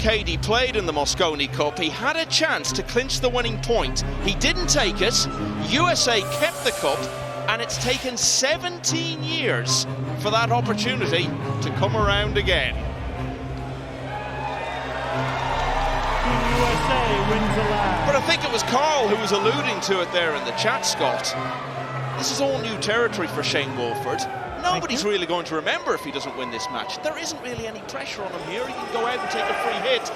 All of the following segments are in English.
Alcaide played in the Mosconi Cup, he had a chance to clinch the winning point. He didn't take it. USA kept the cup, and it's taken 17 years for that opportunity to come around again. USA wins the last. But I think it was Carl who was alluding to it there in the chat, Scott. This is all new territory for Shane Wolford. Nobody's really going to remember if he doesn't win this match. There isn't really any pressure on him here. He can go out and take a free hit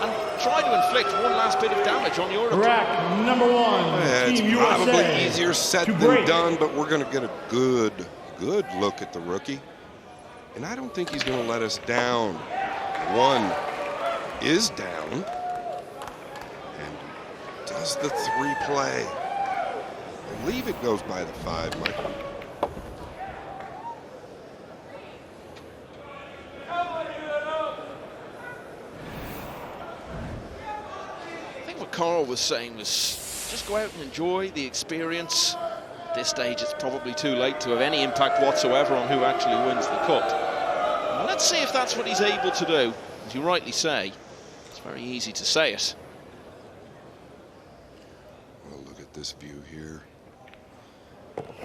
and try to inflict one last bit of damage on Europe. Rack number one. Yeah, it's Team probably USA easier said than break. done, but we're going to get a good look at the rookie. And I don't think he's going to let us down. One is down. And does the three play? I believe it goes by the 5, Michael. Carl was saying was just go out and enjoy the experience. At this stage, it's probably too late to have any impact whatsoever on who actually wins the cup. Well, let's see if that's what he's able to do. As you rightly say, it's very easy to say it. Well, look at this view here.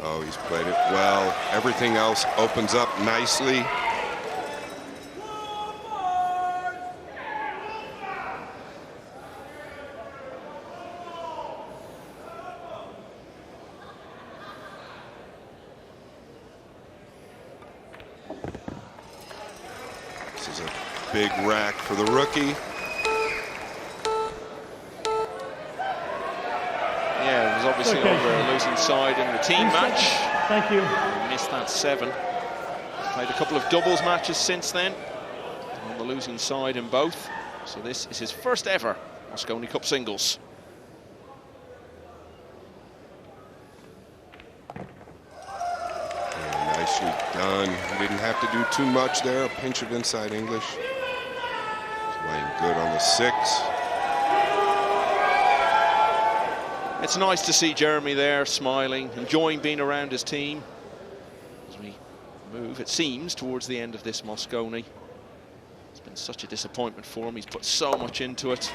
Oh, he's played it well. Everything else opens up nicely. This is a big rack for the rookie. Yeah, it was obviously over a losing side in the team match. Thank you. He missed that 7. He's played a couple of doubles matches since then, on the losing side in both. So this is his first ever Mosconi Cup singles. Nicely done. He didn't have to do too much there. A pinch of inside English. He's playing good on the 6. It's nice to see Jeremy there, smiling, enjoying being around his team. As we move, it seems, towards the end of this Mosconi. It's been such a disappointment for him. He's put so much into it.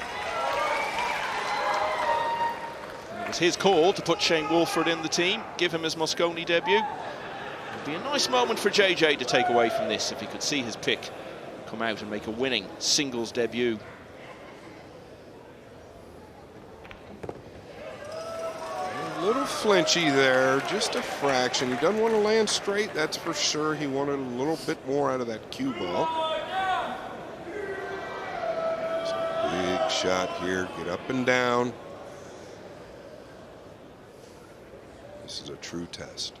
And it was his call to put Shane Wolford in the team, give him his Mosconi debut. It'd be a nice moment for JJ to take away from this if he could see his pick come out and make a winning singles debut. A little flinchy there, just a fraction. He doesn't want to land straight, that's for sure. He wanted a little bit more out of that cue ball. It's a big shot here, get up and down. This is a true test.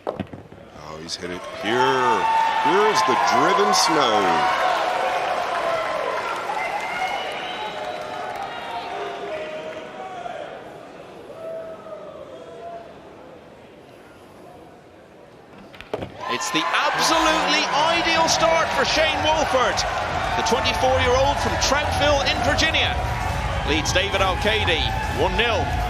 Oh, he's hit it pure. Pure as the driven snow. It's the absolutely ideal start for Shane Wolford. The 24-year-old from Troutville in Virginia leads David Alcaide 1-0.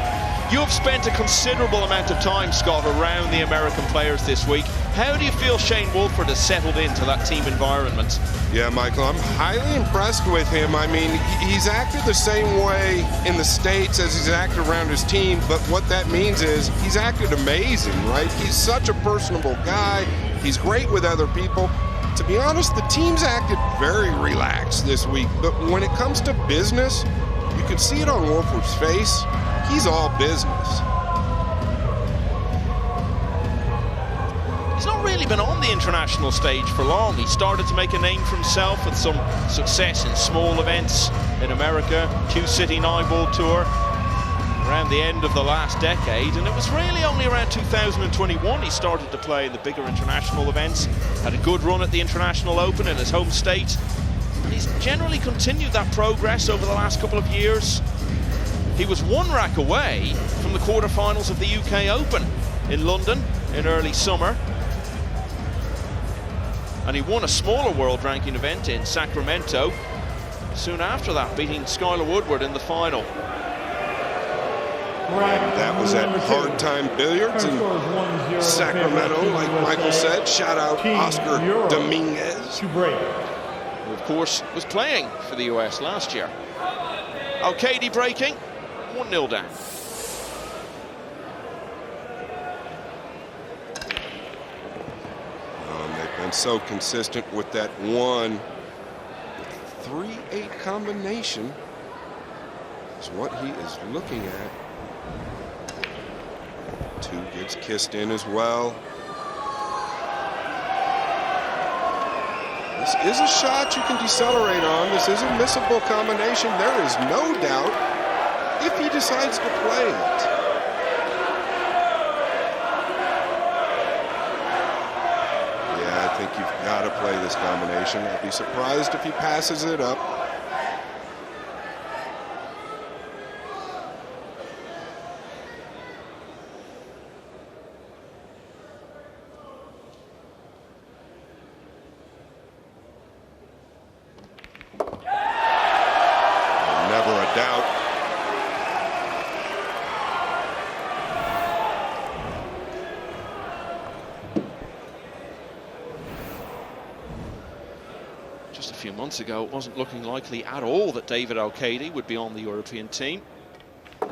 You have spent a considerable amount of time, Scott, around the American players this week. How do you feel Shane Wolford has settled into that team environment? Yeah, Michael, I'm highly impressed with him. I mean, he's acted the same way in the States as he's acted around his team, but what that means is he's acted amazing, right? He's such a personable guy. He's great with other people. To be honest, the team's acted very relaxed this week, but when it comes to business, you can see it on Wolford's face. He's all business. He's not really been on the international stage for long. He started to make a name for himself with some success in small events in America, Q-City Nineball Tour, around the end of the last decade, and it was really only around 2021 he started to play in the bigger international events. Had a good run at the International Open in his home state, and he's generally continued that progress over the last couple of years. He was 1 rack away from the quarterfinals of the UK Open in London in early summer. And he won a smaller world ranking event in Sacramento soon after that, beating Skylar Woodward in the final. That was at Hard Time Billiards in Sacramento, like Michael said. Shout out Oscar Dominguez. who of course was playing for the US last year. Alcaide breaking, 1-0 down. They've been so consistent with that 1-3-8 combination. Is what he is looking at. 2 gets kissed in as well. This is a shot you can decelerate on. This is a missable combination. There is no doubt if he decides to play it. Yeah, I think you've got to play this combination. I'd be surprised if he passes it up. Just a few months ago, it wasn't looking likely at all that David Alcaide would be on the European team.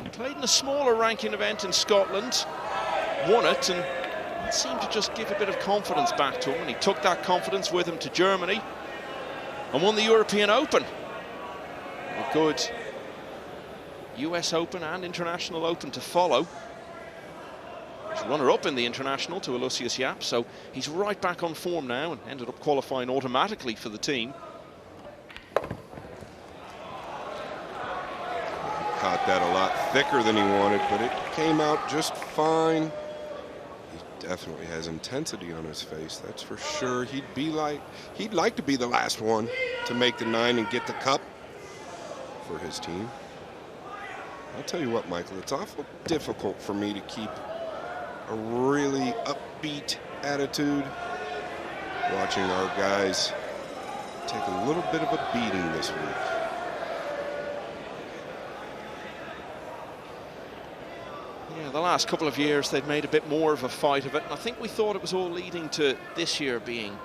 He played in a smaller ranking event in Scotland, won it, and it seemed to just give a bit of confidence back to him, and he took that confidence with him to Germany and won the European Open. A good US Open and International Open to follow. He's runner-up in the International to Aloysius Japp, so he's right back on form now and ended up qualifying automatically for the team. Caught that a lot thicker than he wanted, but it came out just fine. He definitely has intensity on his face, that's for sure. He'd like to be the last one to make the 9 and get the cup for his team. I'll tell you what, Michael, it's awful difficult for me to keep a really upbeat attitude watching our guys take a little bit of a beating this week. Yeah, the last couple of years they've made a bit more of a fight of it, and I think we thought it was all leading to this year being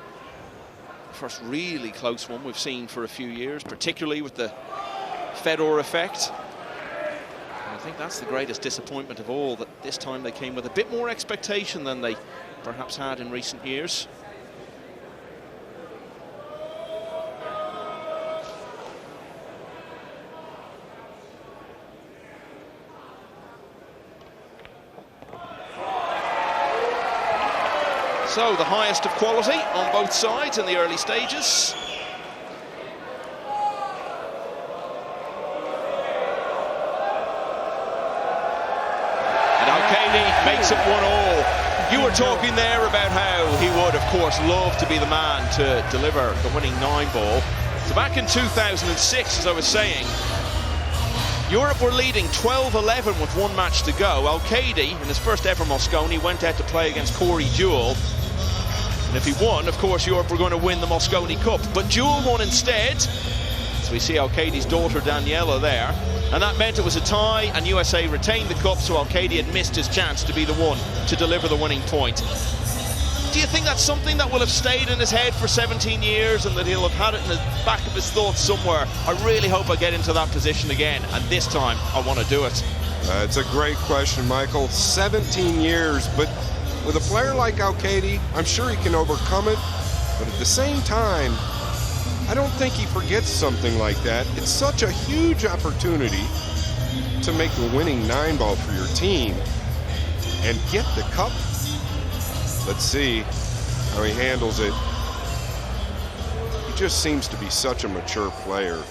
the first really close one we've seen for a few years, particularly with the Federer effect. I think that's the greatest disappointment of all, that this time they came with a bit more expectation than they perhaps had in recent years. So the highest of quality on both sides in the early stages. Makes it 1-1. You were talking there about how he would, of course, love to be the man to deliver the winning 9-ball. So back in 2006, as I was saying, Europe were leading 12-11 with 1 match to go. Alcaide, in his first ever Mosconi, went out to play against Corey Jewell. And if he won, of course, Europe were going to win the Mosconi Cup. But Jewell won instead. So we see Alcaide's daughter, Daniela, there. And that meant it was a tie, and USA retained the cup, so Alcaide had missed his chance to be the one to deliver the winning point. Do you think that's something that will have stayed in his head for 17 years and that he'll have had it in the back of his thoughts somewhere? I really hope I get into that position again, and this time I want to do it. It's a great question, Michael. 17 years, but with a player like Alcaide, I'm sure he can overcome it, but at the same time, I don't think he forgets something like that. It's such a huge opportunity to make the winning 9-ball for your team and get the cup. Let's see how he handles it. He just seems to be such a mature player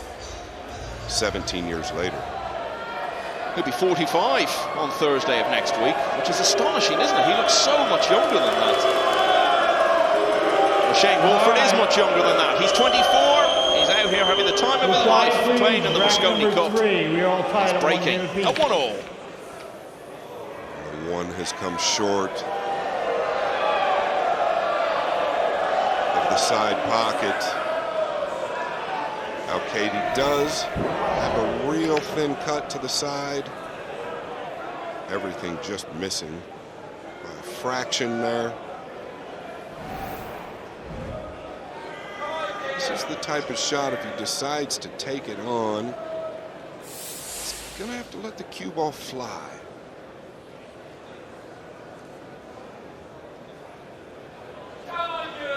17 years later. He'll be 45 on Thursday of next week, which is astonishing, isn't it? He looks so much younger than that. Shane Wolford is much younger than that. He's 24. He's out here having the time of his life, playing in the Mosconi Cup. He's breaking a 1-1. One has come short of the side pocket. Alcaide does have a real thin cut to the side. Everything just missing by a fraction there. This is the type of shot, if he decides to take it on, he's going to have to let the cue ball fly.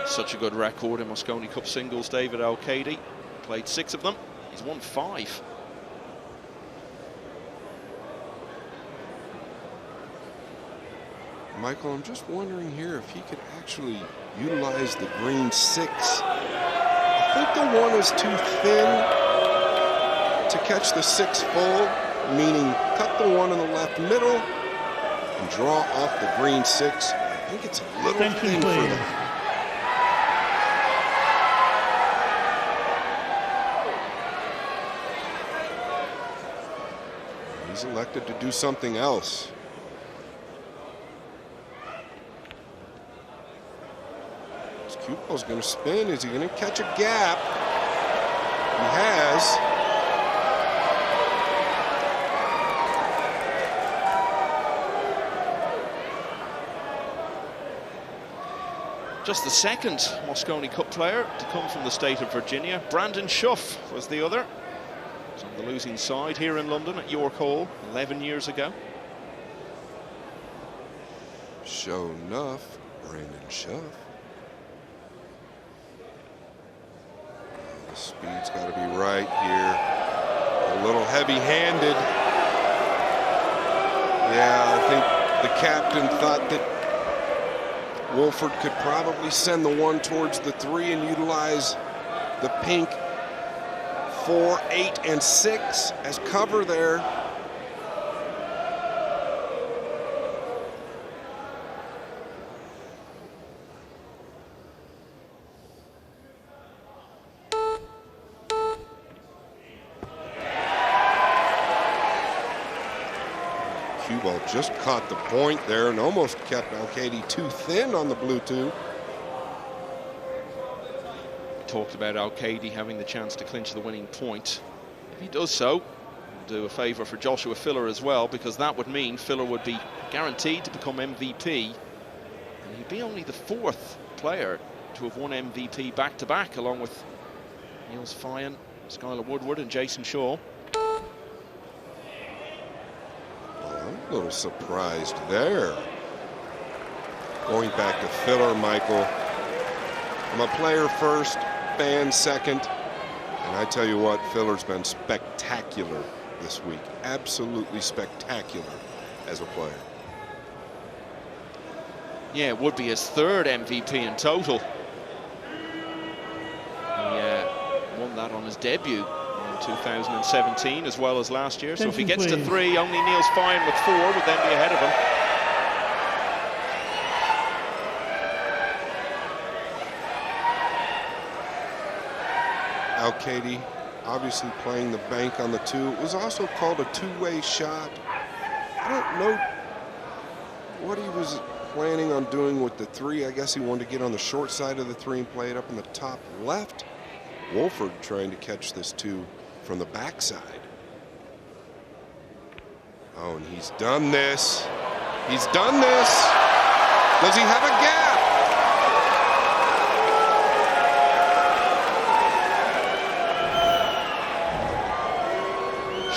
Such a good record in Mosconi Cup singles. David Alcaide played 6 of them. He's won 5. Michael, I'm just wondering here if he could actually utilize the green 6. I think the 1 is too thin to catch the 6 full, meaning cut the 1 in the left middle and draw off the green 6. I think it's a little thin for them. He's elected to do something else. This cue ball's going to spin. Is he going to catch a gap? He has. Just the second Mosconi Cup player to come from the state of Virginia. Brandon Schuff was the other. He was on the losing side here in London at York Hall 11 years ago. Sure enough, Brandon Schuff. The speed's got to be right here. A little heavy-handed. Yeah, I think the captain thought that Wolford could probably send the 1 towards the 3 and utilize the pink 4, 8, and 6 as cover there. Cue ball just caught the point there and almost kept Alcaide too thin on the blue tube. Talked about Alcaide having the chance to clinch the winning point. If he does so, he'll do a favour for Joshua Filler as well, because that would mean Filler would be guaranteed to become MVP, and he'd be only the 4th player to have won MVP back-to-back, along with Niels Fyan, Skylar Woodward and Jason Shaw. I'm a little surprised there. Going back to Filler, Michael. I'm a player first, fan second. And I tell you what, Filler's been spectacular this week. Absolutely spectacular as a player. Yeah, it would be his 3rd MVP in total. He won that on his debut in 2017 as well as last year. So if he gets to 3, only Niels Fyan with 4 would then be ahead of him. Alcaide obviously playing the bank on the 2. It was also called a 2-way shot. I don't know what he was planning on doing with the 3. I guess he wanted to get on the short side of the 3 and play it up in the top left. Wolford trying to catch this 2 from the backside. Oh, and he's done this. He's done this. Does he have a gap?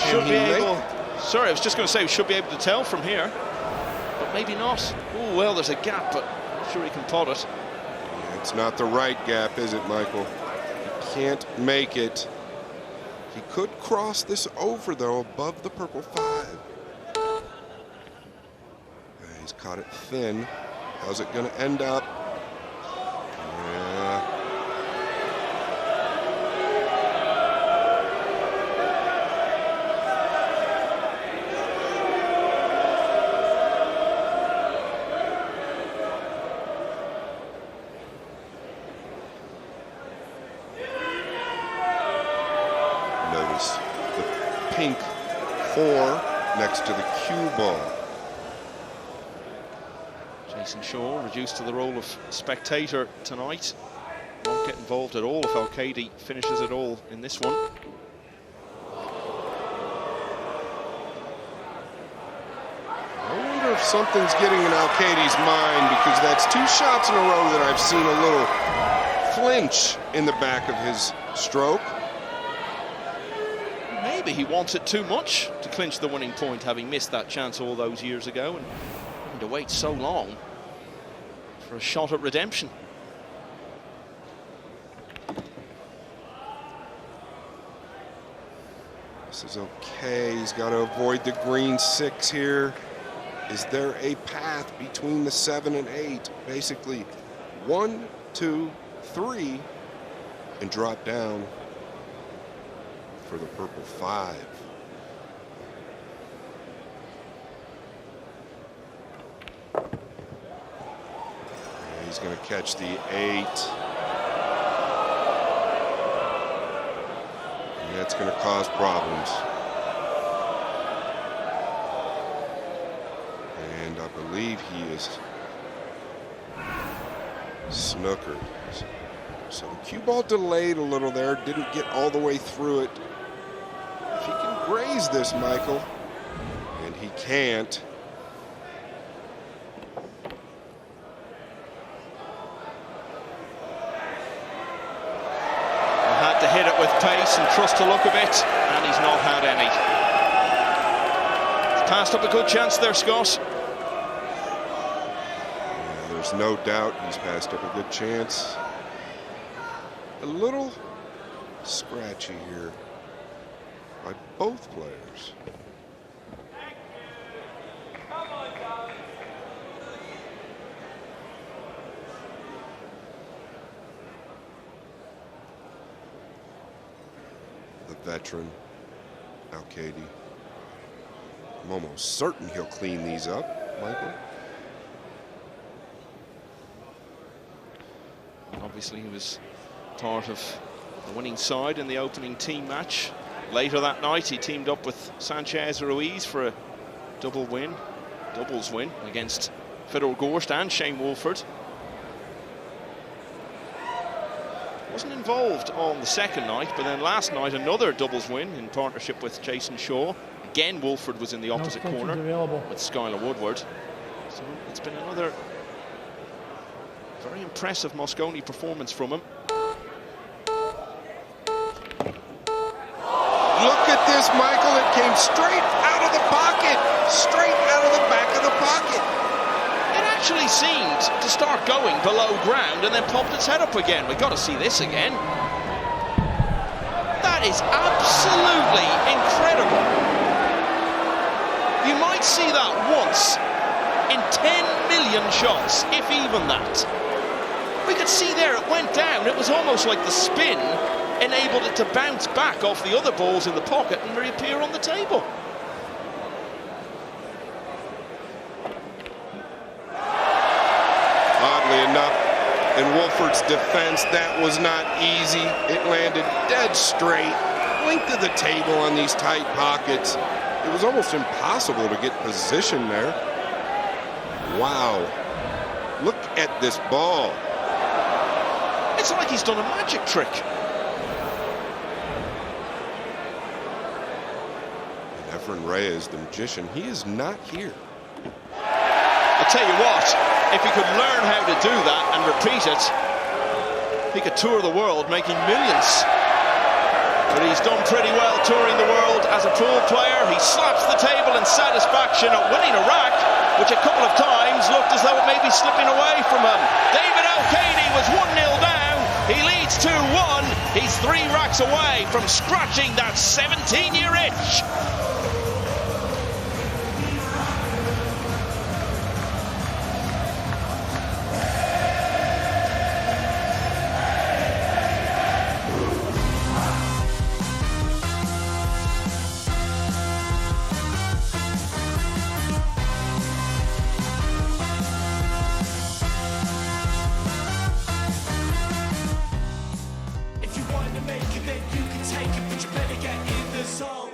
Should be able. Sorry, I was just going to say we should be able to tell from here, but maybe not. Oh well, there's a gap, but I'm sure he can pot it. Yeah, it's not the right gap, is it, Michael? He can't make it. He could cross this over though, above the purple 5. He's caught it thin. How's it going to end up? Yeah. Notice the pink 4 next to the cue ball. Jason Shaw reduced to the role of spectator tonight. Won't get involved at all if Alcaide finishes it all in this one. I wonder if something's getting in Alcaide's mind, because that's 2 shots in a row that I've seen a little clinch in the back of his stroke. Maybe he wants it too much to clinch the winning point, having missed that chance all those years ago and having to wait so long for a shot at redemption. This is okay. He's got to avoid the green 6 here. Is there a path between the 7 and 8? Basically 1, 2, 3, and drop down for the purple 5. And he's going to catch the 8. And that's going to cause problems. And I believe he is snookered. So the cue ball delayed a little there, didn't get all the way through it. If he can graze this, Michael, and he can't. Had to hit it with pace and trust the look of it, and he's not had any. He's passed up a good chance there, Scott. Yeah, there's no doubt he's passed up a good chance. A little scratchy here by both players. The veteran, Alcaide. I'm almost certain he'll clean these up, Michael. Obviously, he was part of the winning side in the opening team match. Later that night, he teamed up with Sanchez Ruiz for a doubles win against Fedor Gorst and Shane Wolford. Wasn't involved on the second night, but then last night another doubles win in partnership with Jason Shaw. Again, Wolford was in the opposite corner with Skylar Woodward. So it's been another very impressive Mosconi performance from him. Look at this, Michael. It came straight out of the pocket. Straight out of the back of the pocket. It actually seemed to start going below ground and then popped its head up again. We've got to see this again. That is absolutely incredible. You might see that once in 10 million shots, if even that. We could see there it went down. It was almost like the spin enabled it to bounce back off the other balls in the pocket and reappear on the table. Oddly enough, in Wolford's defense, that was not easy. It landed dead straight, length of the table on these tight pockets. It was almost impossible to get position there. Wow. Look at this ball. It's like he's done a magic trick. And Efren Reyes, the magician, he is not here. I'll tell you what, if he could learn how to do that and repeat it, he could tour the world making millions. But he's done pretty well touring the world as a pool player. He slaps the table in satisfaction at winning a rack, which a couple of times looked as though it may be slipping away from him. David Alcaide was 1-0 down. He leads 2-1. He's 3 racks away from scratching that 17-year itch. If you want to make it, then you can take it, but you better get in the zone.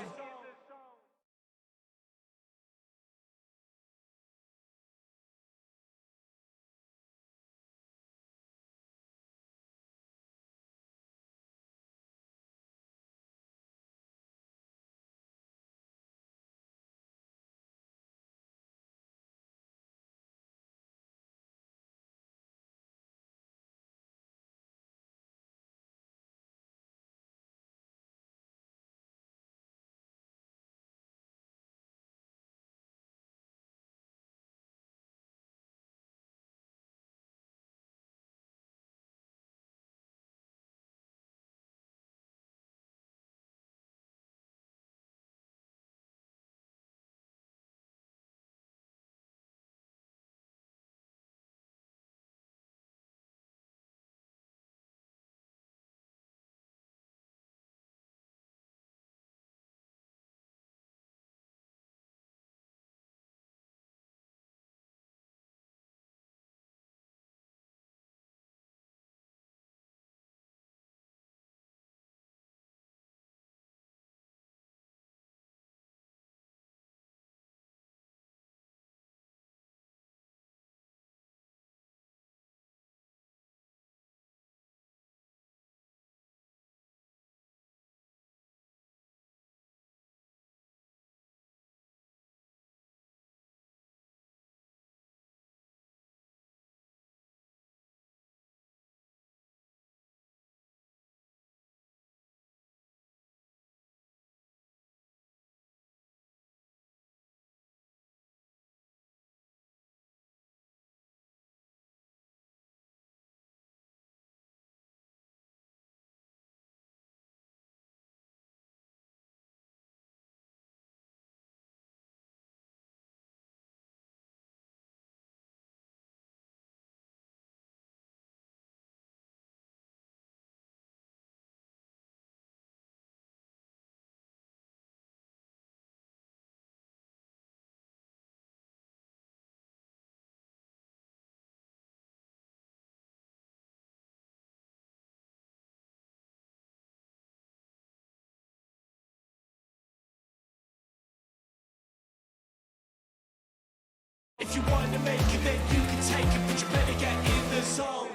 If you want to make it, then you can take it, but you better get in the zone.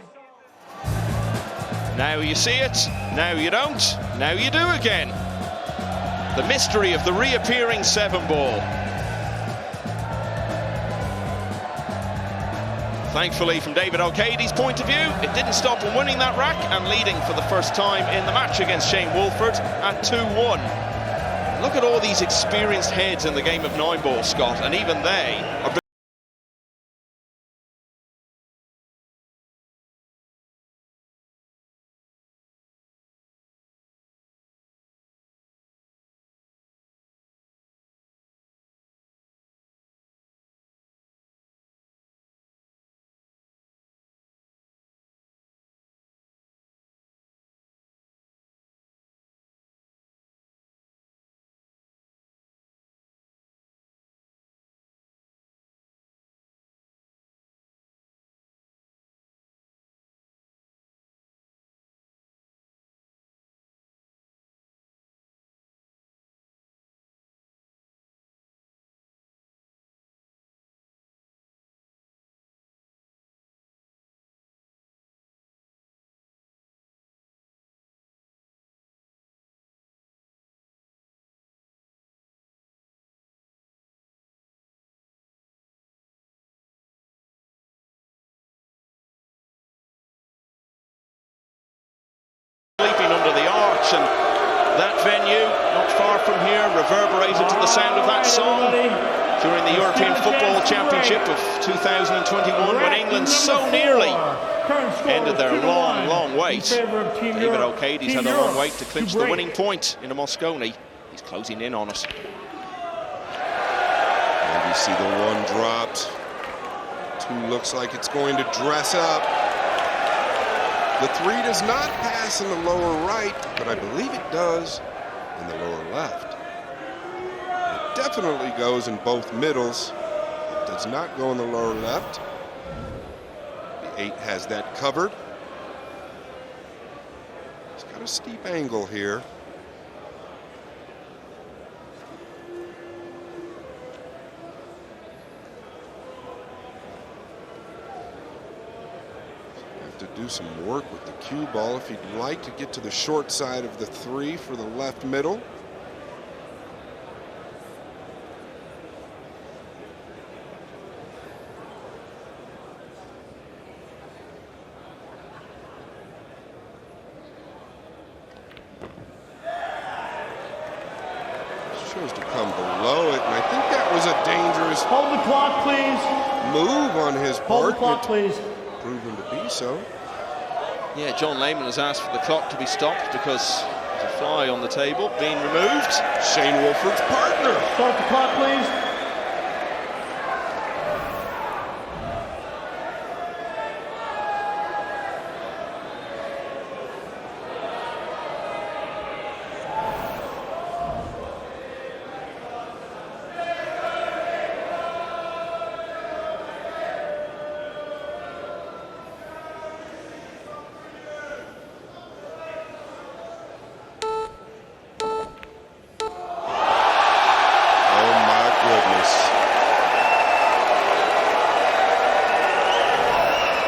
Now you see it, now you don't, now you do again. The mystery of the reappearing 7-ball. Thankfully, from David Alcaide's point of view, it didn't stop him winning that rack and leading for the first time in the match against Shane Wolford at 2-1. Look at all these experienced heads in the game of 9-ball, Scott, and even they are sleeping under the arch, and that venue, not far from here, reverberated to the sound of that song during the European Football Championship of 2021, when England so nearly ended their long wait. David Alcaide's had a long wait to clinch the winning point in a Mosconi. He's closing in on us. And you see the one dropped. Two looks like it's going to dress up. The three does not pass in the lower right, but I believe it does in the lower left. It definitely goes in both middles. It does not go in the lower left. The 8 has that covered. It's got a steep angle here. To do some work with the cue ball if he'd like to get to the short side of the 3 for the left middle. Chose to come below it, and I think that was a dangerous Hold the clock, please. move on his part. Hold the clock, please. Proven to be so. Yeah, John Lehman has asked for the clock to be stopped because there's a fly on the table being removed. Shane Wolford's partner. Start the clock, please.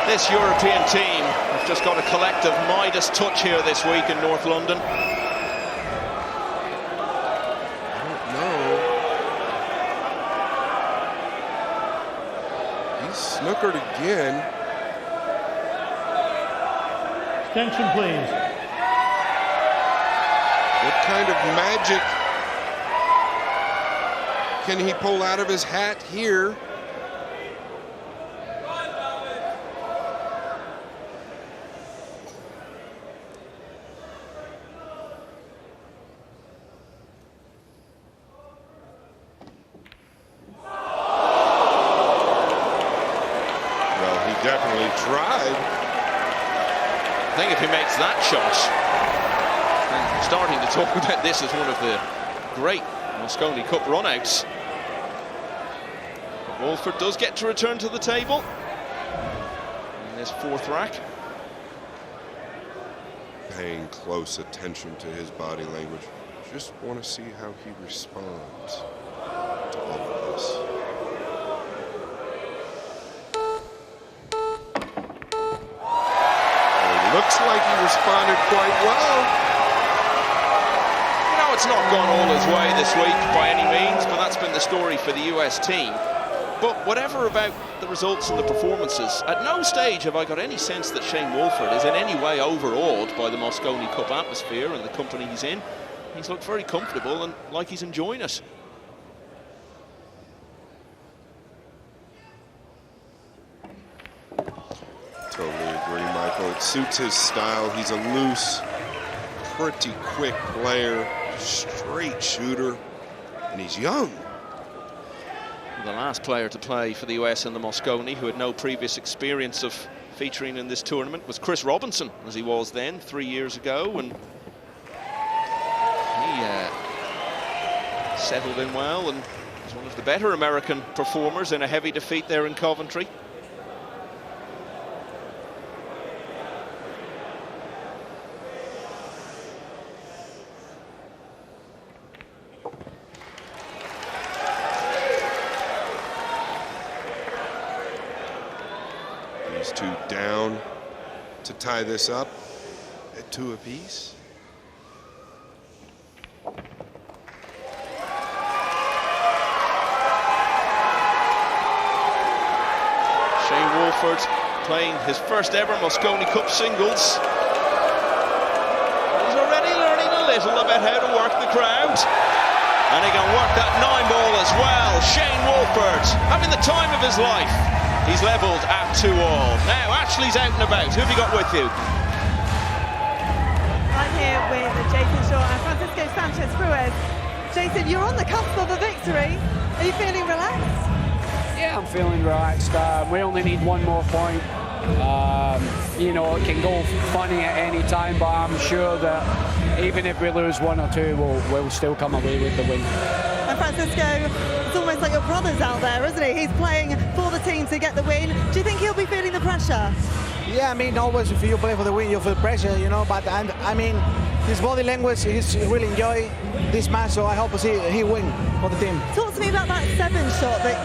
This European team have just got a collective Midas touch here this week in North London. I don't know. He's snookered again. Attention, please. What kind of magic can he pull out of his hat here? Definitely tried. I think if he makes that shot, and starting to talk about this as one of the great Mosconi Cup runouts. Wolford does get to return to the table in this 4th rack. Paying close attention to his body language. Just want to see how he responds to all of this. like he responded quite well. You know, it's not gone all his way this week by any means, but that's been the story for the US team. But whatever about the results and the performances, at no stage have I got any sense that Shane Wolford is in any way overawed by the Mosconi Cup atmosphere and the company he's in. He's looked very comfortable and like he's enjoying it. Totally agree, Michael. It suits his style. He's a loose, pretty quick player, straight shooter, and he's young. The last player to play for the US in the Mosconi, who had no previous experience of featuring in this tournament, was Chris Robinson, as he was then 3 years ago, and he settled in well and was one of the better American performers in a heavy defeat there in Coventry. These two down to tie this up at 2 apiece. Shane Wolford playing his first ever Mosconi Cup singles. He's already learning a little about how to work the crowd. And he can work that 9-ball as well. Shane Wolford having the time of his life. He's levelled at 2-all. Now Ashley's out and about. Who have you got with you? I'm here with Jason Shaw and Francisco Sanchez-Ruiz. Jason, you're on the cusp of a victory. Are you feeling relaxed? Yeah, I'm feeling relaxed. We only need one more point. You know, it can go funny at any time, but I'm sure that even if we lose 1 or 2, we'll still come away with the win. And Francisco, it's almost like your brother's out there, isn't he? He's playing for the team to get the win. Do you think he'll be feeling the pressure? Yeah, I mean, always if you play for the win, you feel pressure, you know, but I mean, his body language, he's really enjoy this match, so I hope to see he win for the team. Talk to me about that 7 shot that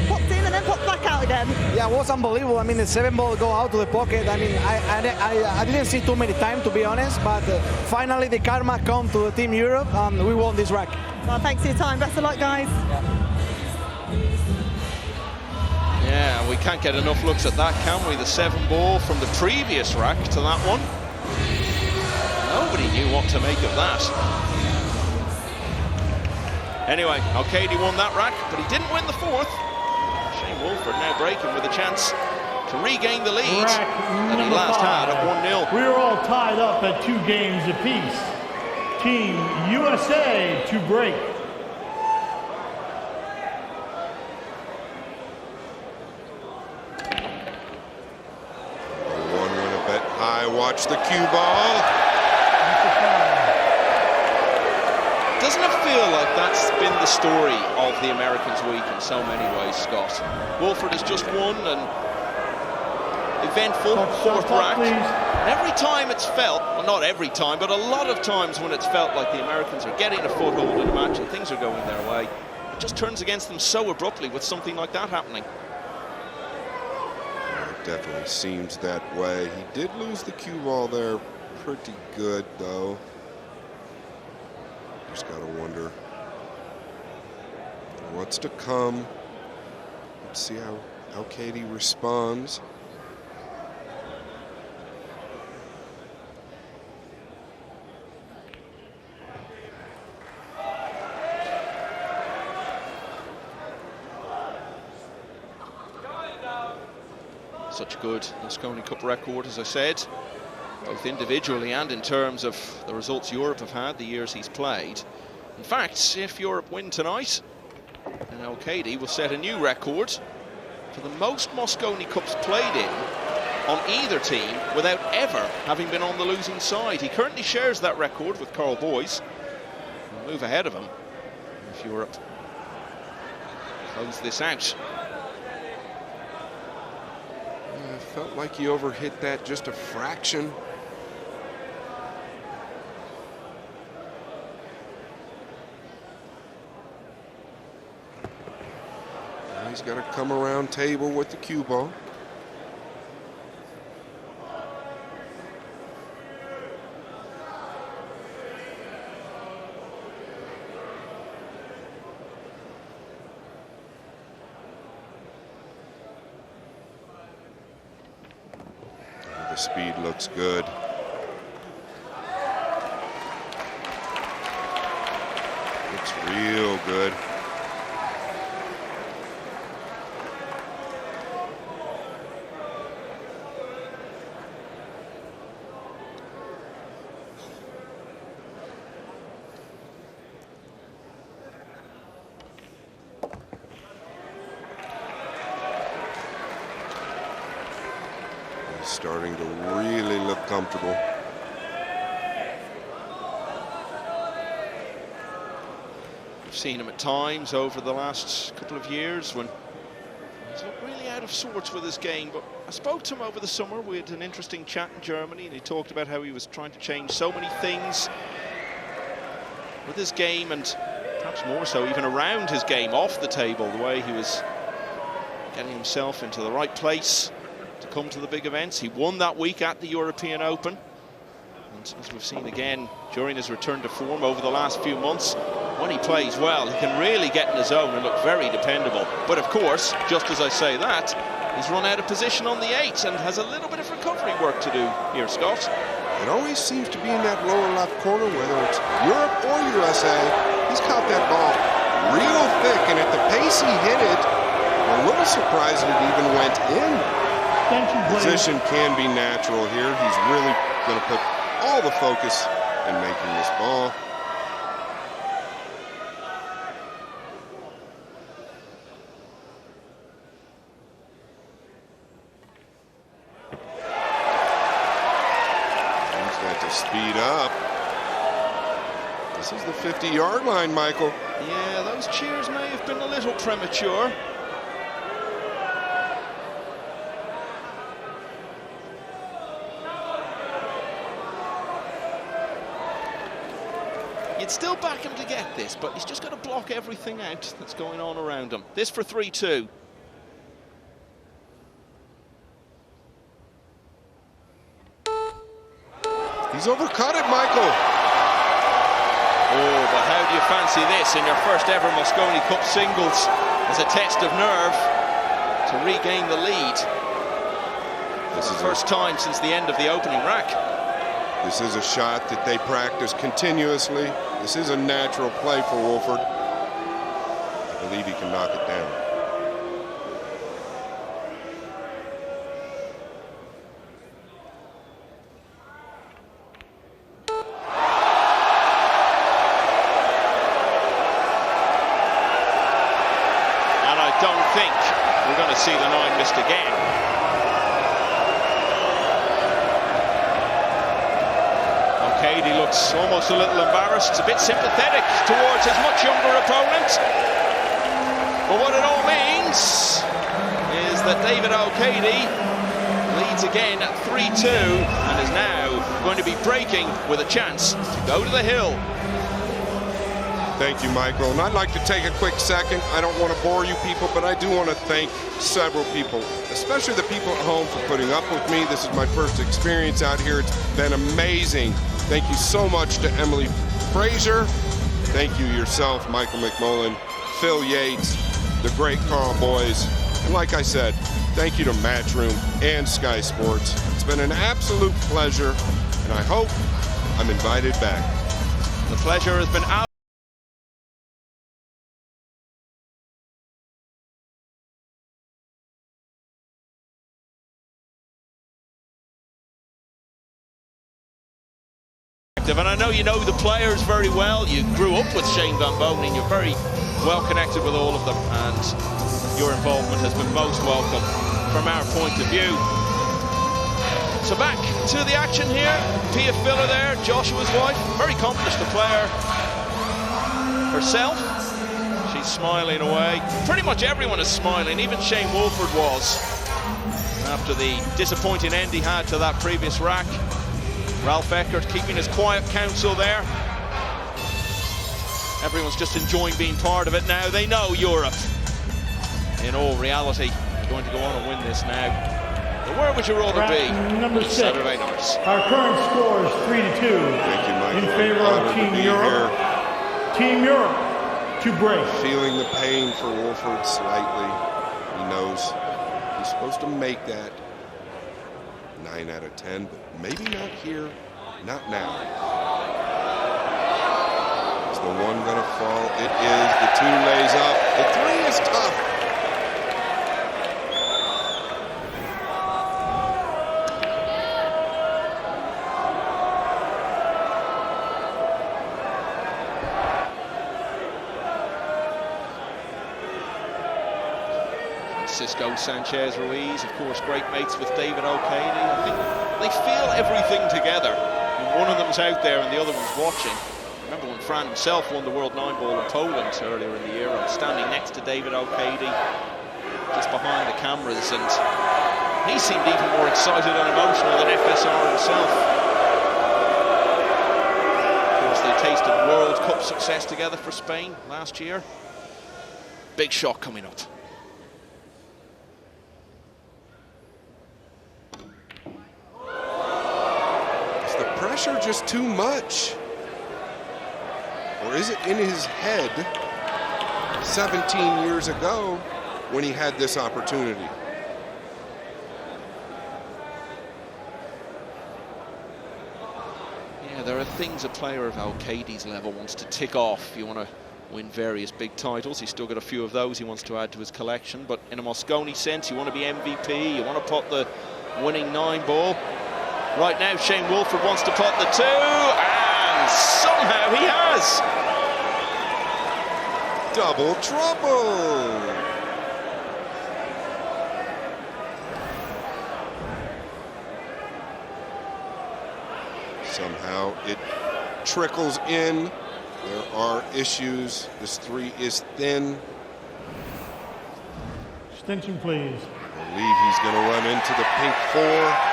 popped in and then popped back out again. Yeah, it was unbelievable. I mean, the 7-ball go out to the pocket. I mean, I didn't see too many times, to be honest, but finally the karma come to the Team Europe, and we won this rack. Well, thanks for your time. Best of luck, guys. Yeah, we can't get enough looks at that, can we? The 7-ball from the previous rack to that one. Nobody knew what to make of that. Anyway, Alcaide won that rack, but he didn't win the 4th. Shane Wolford now breaking with a chance to regain the lead that he last had at 1-0. We are all tied up at 2 games apiece. Team USA to break. One win a bet high. Watch the cue ball. Doesn't it feel like that's been the story of the Americans' week in so many ways, Scott? Wolford has just won an eventful 4th rack. And every time it's felt, well, not every time, but a lot of times when it's felt like the Americans are getting a foothold in a match and things are going their way, it just turns against them so abruptly with something like that happening. It definitely seems that way. He did lose the cue ball there pretty good, though. Just gotta wonder what's to come. Let's see how Alcaide responds. Such a good Mosconi Cup record, as I said, both individually and in terms of the results Europe have had the years he's played. In fact, if Europe win tonight, then Alcaide will set a new record for the most Mosconi Cups played in on either team without ever having been on the losing side. He currently shares that record with Carl Boyes. He'll move ahead of him if Europe close this out. Felt like he overhit that just a fraction. Now he's got to come around table with the cue ball. The speed looks good. Looks real good. Starting to really look comfortable. We've seen him at times over the last couple of years when he's looked really out of sorts with his game, but I spoke to him over the summer. We had an interesting chat in Germany, and he talked about how he was trying to change so many things with his game, and perhaps more so even around his game, off the table, the way he was getting himself into the right place to come to the big events. He won that week at the European Open, and as we've seen again during his return to form over the last few months, when he plays well, he can really get in his zone and look very dependable. But of course, just as I say that, he's run out of position on the 8 and has a little bit of recovery work to do here, Scott. It always seems to be in that lower left corner, whether it's Europe or USA. He's caught that ball real thick, and at the pace he hit it, I'm a little surprised it even went in. Position can be natural here. He's really going to put all the focus in making this ball. He's got to speed up. This is the 50-yard line, Michael. Yeah, those cheers may have been a little premature. You'd still back him to get this, but he's just got to block everything out that's going on around him. This for 3-2. He's overcut it, Michael. Oh, but how do you fancy this in your first ever Mosconi Cup singles as a test of nerve to regain the lead? This is the first time since the end of the opening rack. This is a shot that they practice continuously. This is a natural play for Wolford. I believe he can knock it down. And I don't think we're going to see the 9 missed again. Alcaide looks almost a little embarrassed, a bit sympathetic towards his much younger opponent. But what it all means is that David Alcaide leads again at 3-2 and is now going to be breaking with a chance to go to the hill. Thank you, Michael. And I'd like to take a quick second. I don't want to bore you people, but I do want to thank several people, especially the people at home, for putting up with me. This is my first experience out here. It's been amazing. Thank you so much to Emily Fraser. Thank you yourself, Michael McMullen, Phil Yates, the great Carl Boys. And like I said, thank you to Matchroom and Sky Sports. It's been an absolute pleasure, and I hope I'm invited back. The pleasure has been ours. And I know you know the players very well. You grew up with Shane Van Bonen. You're very well connected with all of them, and your involvement has been most welcome from our point of view. So back to the action here. Pia Filler there, Joshua's wife, very accomplished a player herself. She's smiling away. Pretty much everyone is smiling, even Shane Wolford was, after the disappointing end he had to that previous rack. Ralph Eckert keeping his quiet counsel there. Everyone's just enjoying being part of it now. They know Europe, in all reality, is going to go on and win this now. But where would you rather be Number 6. Saturday night? Our current score is 3-2. Thank you, Michael. In favor of Team Europe. Team Europe to break. Feeling the pain for Wolford slightly. He knows he's supposed to make that. 9 out of 10, but maybe not here, not now. Is the one gonna fall? It is. The 2 lays up. The 3 is tough. Cisco Sanchez Ruiz, of course, great mates with David Alcaide. I think they feel everything together. And one of them's out there and the other one's watching. I remember when Fran himself won the World Nineball in Poland earlier in the year. I was standing next to David Alcaide, just behind the cameras, and he seemed even more excited and emotional than FSR himself. Of course, they tasted World Cup success together for Spain last year. Big shot coming up. Pressure just too much? Or is it in his head 17 years ago when he had this opportunity? Yeah, there are things a player of Alcaide's level wants to tick off. You want to win various big titles. He's still got a few of those he wants to add to his collection. But in a Mosconi sense, you want to be MVP. You want to pot the winning 9-ball. Right now, Shane Wolford wants to pot the 2, and somehow he has. Double trouble. Somehow it trickles in. There are issues. This 3 is thin. Extension, please. I believe he's going to run into the pink 4.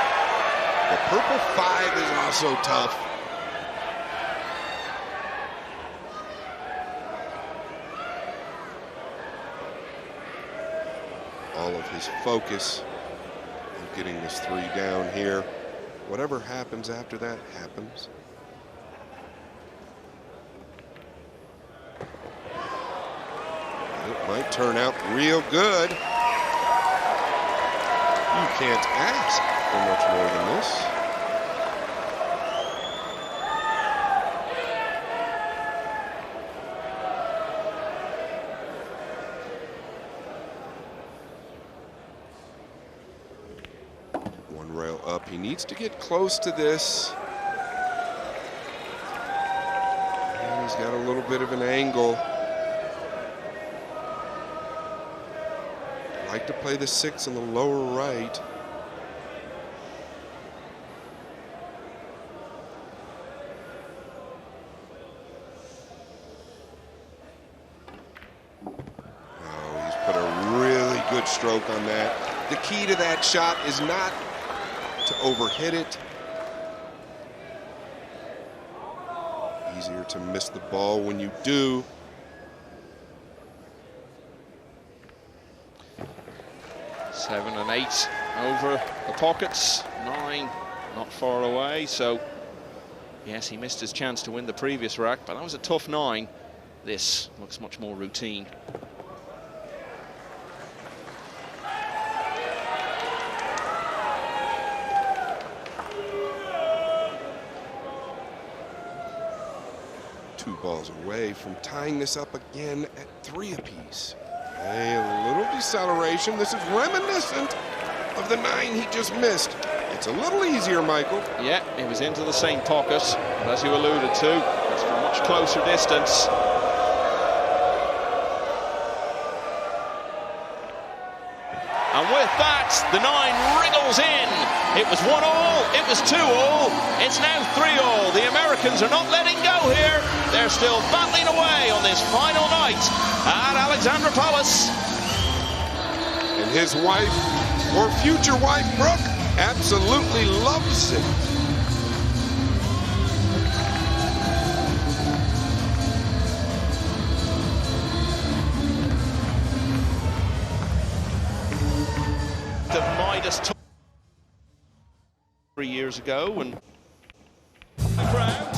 The purple 5 is also tough. All of his focus on getting this 3 down here. Whatever happens after that happens. It might turn out real good. You can't ask for much more than this. One rail up. He needs to get close to this. And he's got a little bit of an angle. Like to play the 6 on the lower right. Oh, he's put a really good stroke on that. The key to that shot is not to overhit it. Easier to miss the ball when you do. Seven and 8 over the pockets, 9 not far away, so yes, he missed his chance to win the previous rack, but that was a tough 9. This looks much more routine. Two balls away from tying this up again at 3 apiece. A little deceleration. This is reminiscent of the 9 he just missed. It's a little easier, Michael. Yeah, he was into the same pocket, but as you alluded to, it's from much closer distance. And with that, the 9 wriggles in. It was 1-all, it was 2-all, it's now 3-all. The Americans are not letting go here. They're still battling away on this final night at Alexandra Palace. And his wife, or future wife, Brooke, absolutely loves it. The Midas 3 years ago, and the crowd.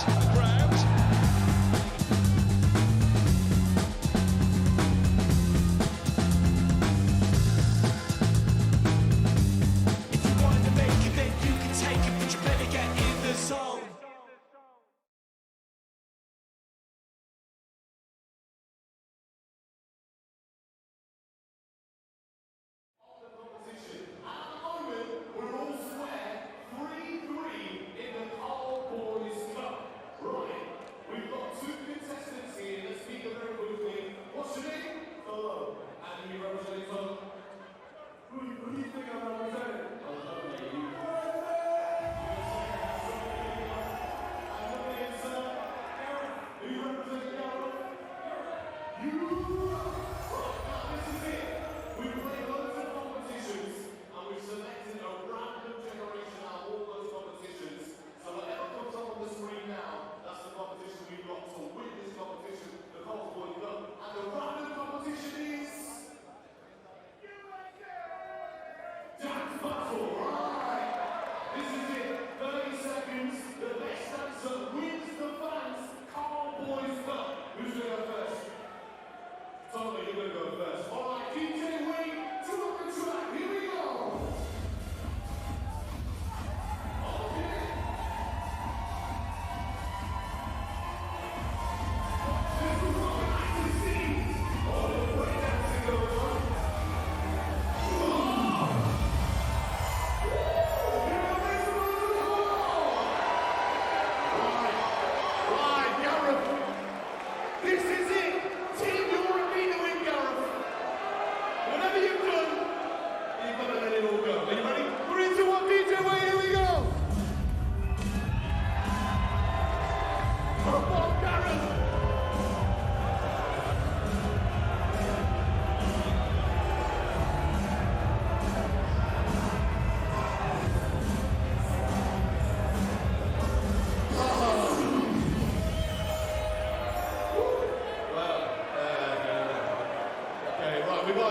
If you wanted to make it, then you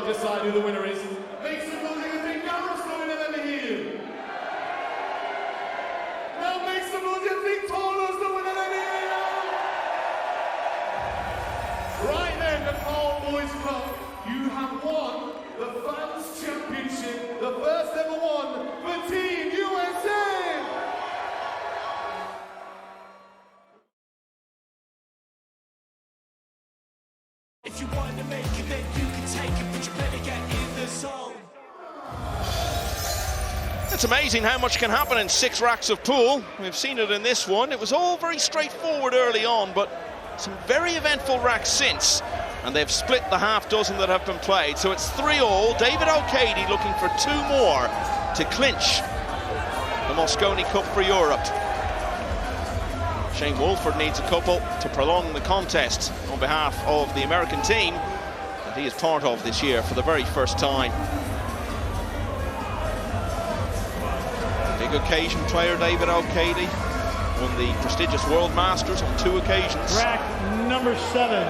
Decide who the winner is. Make some noise if you think Gareth's going to let me hear you. Now make some noise if you think Tolo's the winner, let me hear you. Right then, the Cole Boys Club, you have won the Fans Championship, the first ever one for Team USA. If you want to make it, then you can take it, but you better get in the zone. It's amazing how much can happen in 6 racks of pool. We've seen it in this one. It was all very straightforward early on, but some very eventful racks since. And they've split the half dozen that have been played. So it's 3-all. David Alcaide looking for 2 more to clinch the Mosconi Cup for Europe. Shane Wolford needs a couple to prolong the contest on behalf of the American team that he is part of this year for the very first time. Big occasion player David Alcaide won the prestigious World Masters on 2 occasions. Rack number 7.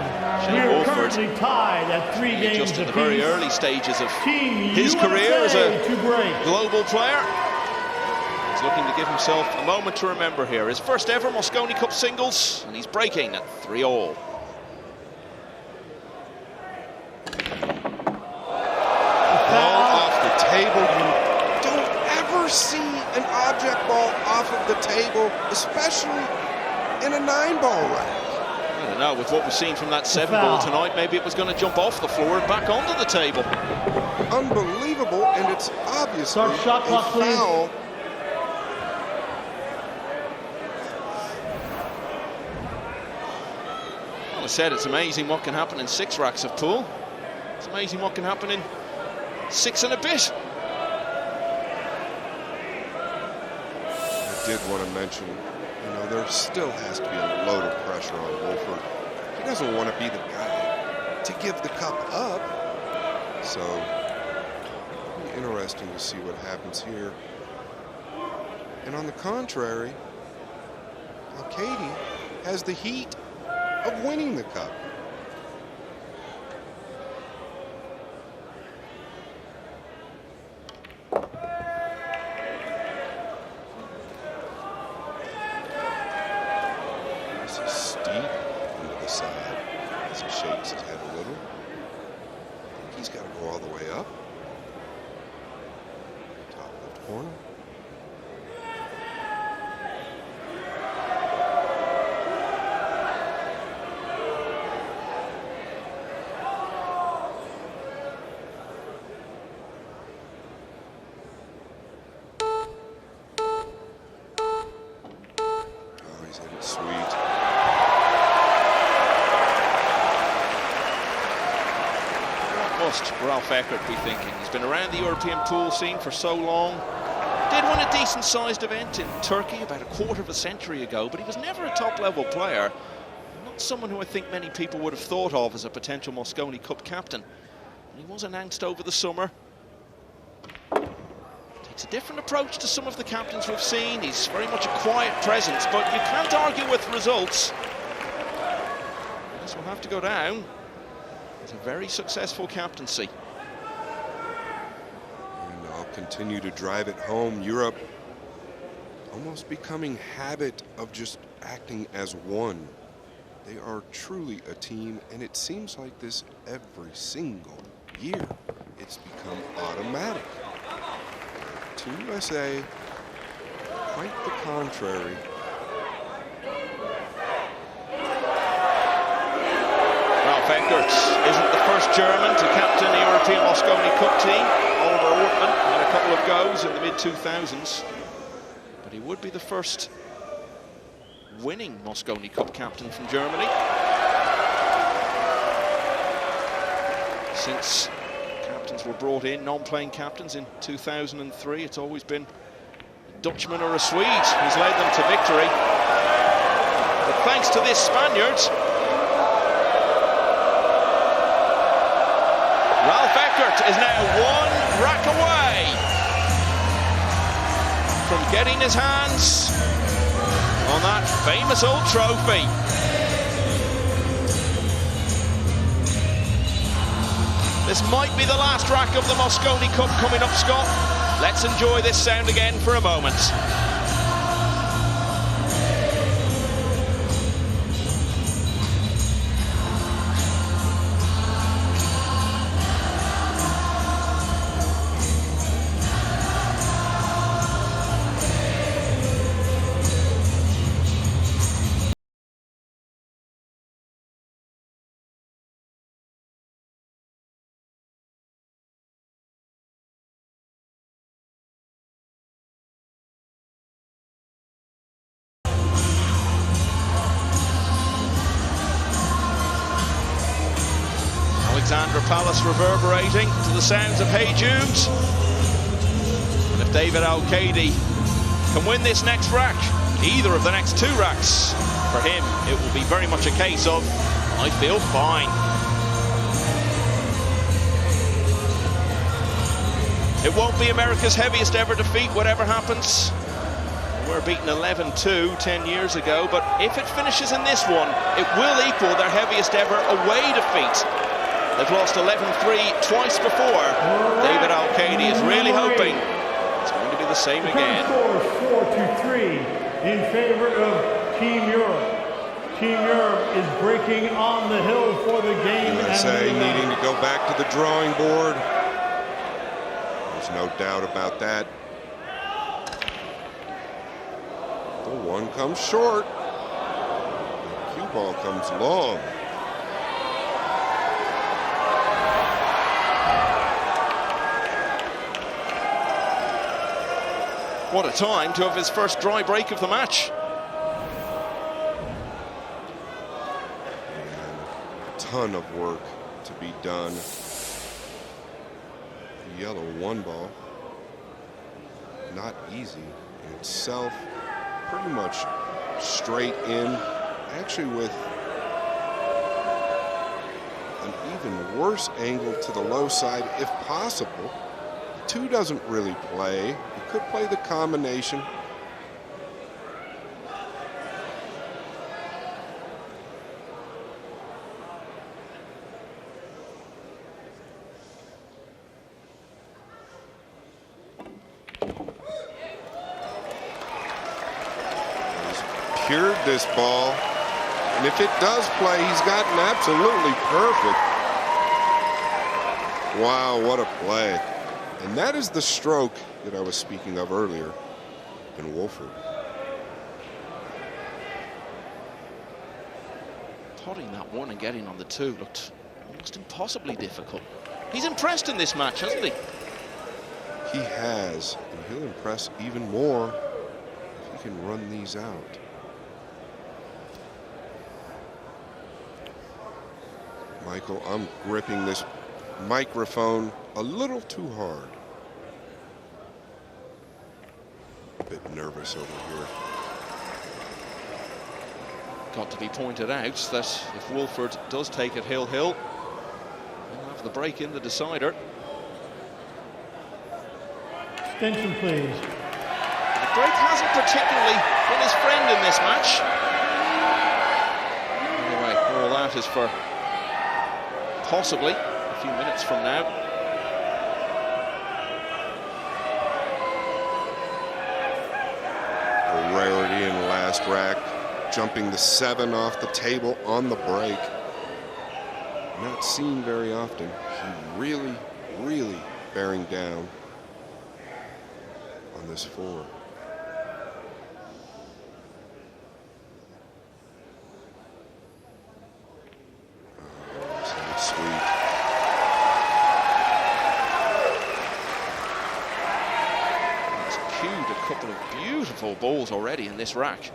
Shane We're Wolford, currently tied at 3 games just in the apiece. very early stages of Team his USA career as a to break. global player. He's looking to give himself a moment to remember here. His first ever Mosconi Cup singles, and he's breaking at 3-all. Ball off the table. You don't ever see an object ball off of the table, especially in a 9-ball rack. I don't know, with what we've seen from that 7-ball tonight, maybe it was going to jump off the floor and back onto the table. Unbelievable, and it's obviously Start shot clock, a please. foul. Well, I said it's amazing what can happen in 6 racks of pool. It's amazing what can happen in 6 and a bit. I did want to mention, there still has to be a load of pressure on Wolford. He doesn't want to be the guy to give the cup up. So, it'll be interesting to see what happens here. And on the contrary, Alcaide has the heat of winning the cup. This is steep into the side as he shakes his head a little. I think he's got to go all the way up. Top left corner. Ralph Eckert be thinking. He's been around the European pool scene for so long. Did win a decent-sized event in Turkey about a quarter of a century ago, but he was never a top-level player. Not not someone who I think many people would have thought of as a potential Mosconi Cup captain. And he was announced over the summer. Takes a different approach to some of the captains we've seen. He's very much a quiet presence, but you can't argue with results. This will have to go down. It's a very successful captaincy. And I'll continue to drive it home. Europe almost becoming habit of just acting as one. They are truly a team, and it seems like this every single year. It's become automatic. Team USA, quite the contrary. Ralph Eckert isn't the first German to captain the European Mosconi Cup team. Oliver Ortmann had a couple of goes in the mid-2000s. But he would be the first winning Mosconi Cup captain from Germany. Since captains were brought in, non-playing captains in 2003, it's always been a Dutchman or a Swede who's led them to victory. But thanks to this Spaniard, Ralph Eckert is now one rack away from getting his hands on that famous old trophy. This might be the last rack of the Mosconi Cup coming up, Scott. Let's enjoy this sound again for a moment. Alexandra Palace reverberating to the sounds of Hey Jude. And if David Alcaide can win this next rack, either of the next two racks, for him it will be very much a case of, I feel fine. It won't be America's heaviest ever defeat, whatever happens. We were beaten 11-2 10 years ago, but if it finishes in this one, it will equal their heaviest ever away defeat. They've lost 11-3 twice before. David Alcaide is really hoping it's going to be the same again. The score is 4-3 in favor of Team Europe. Team Europe is breaking on the hill for the game. USA needing to go back to the drawing board. There's no doubt about that. The one comes short. The cue ball comes long. What a time to have his first dry break of the match. A ton of work to be done. The yellow one ball, not easy in itself. Pretty much straight in, actually with an even worse angle to the low side if possible. Two doesn't really play. You could play the combination. He's cured this ball. And if it does play, he's gotten absolutely perfect. Wow, what a play. And that is the stroke that I was speaking of earlier in Wolford. Potting that one and getting on the two looked almost impossibly difficult. He's impressed in this match, hasn't he? He has, and he'll impress even more if he can run these out. Michael, I'm gripping this microphone a little too hard. A bit nervous over here. got to be pointed out that if Wolford does take it hill, he'll have the break in the decider. Extension, please. The break hasn't particularly been his friend in this match. Anyway, all that is for possibly a few minutes from now. A rarity in the last rack, jumping the 7 off the table on the break. Not seen very often. He really, really bearing down on this 4. Sweet. He's cued a couple of beautiful balls already in this rack.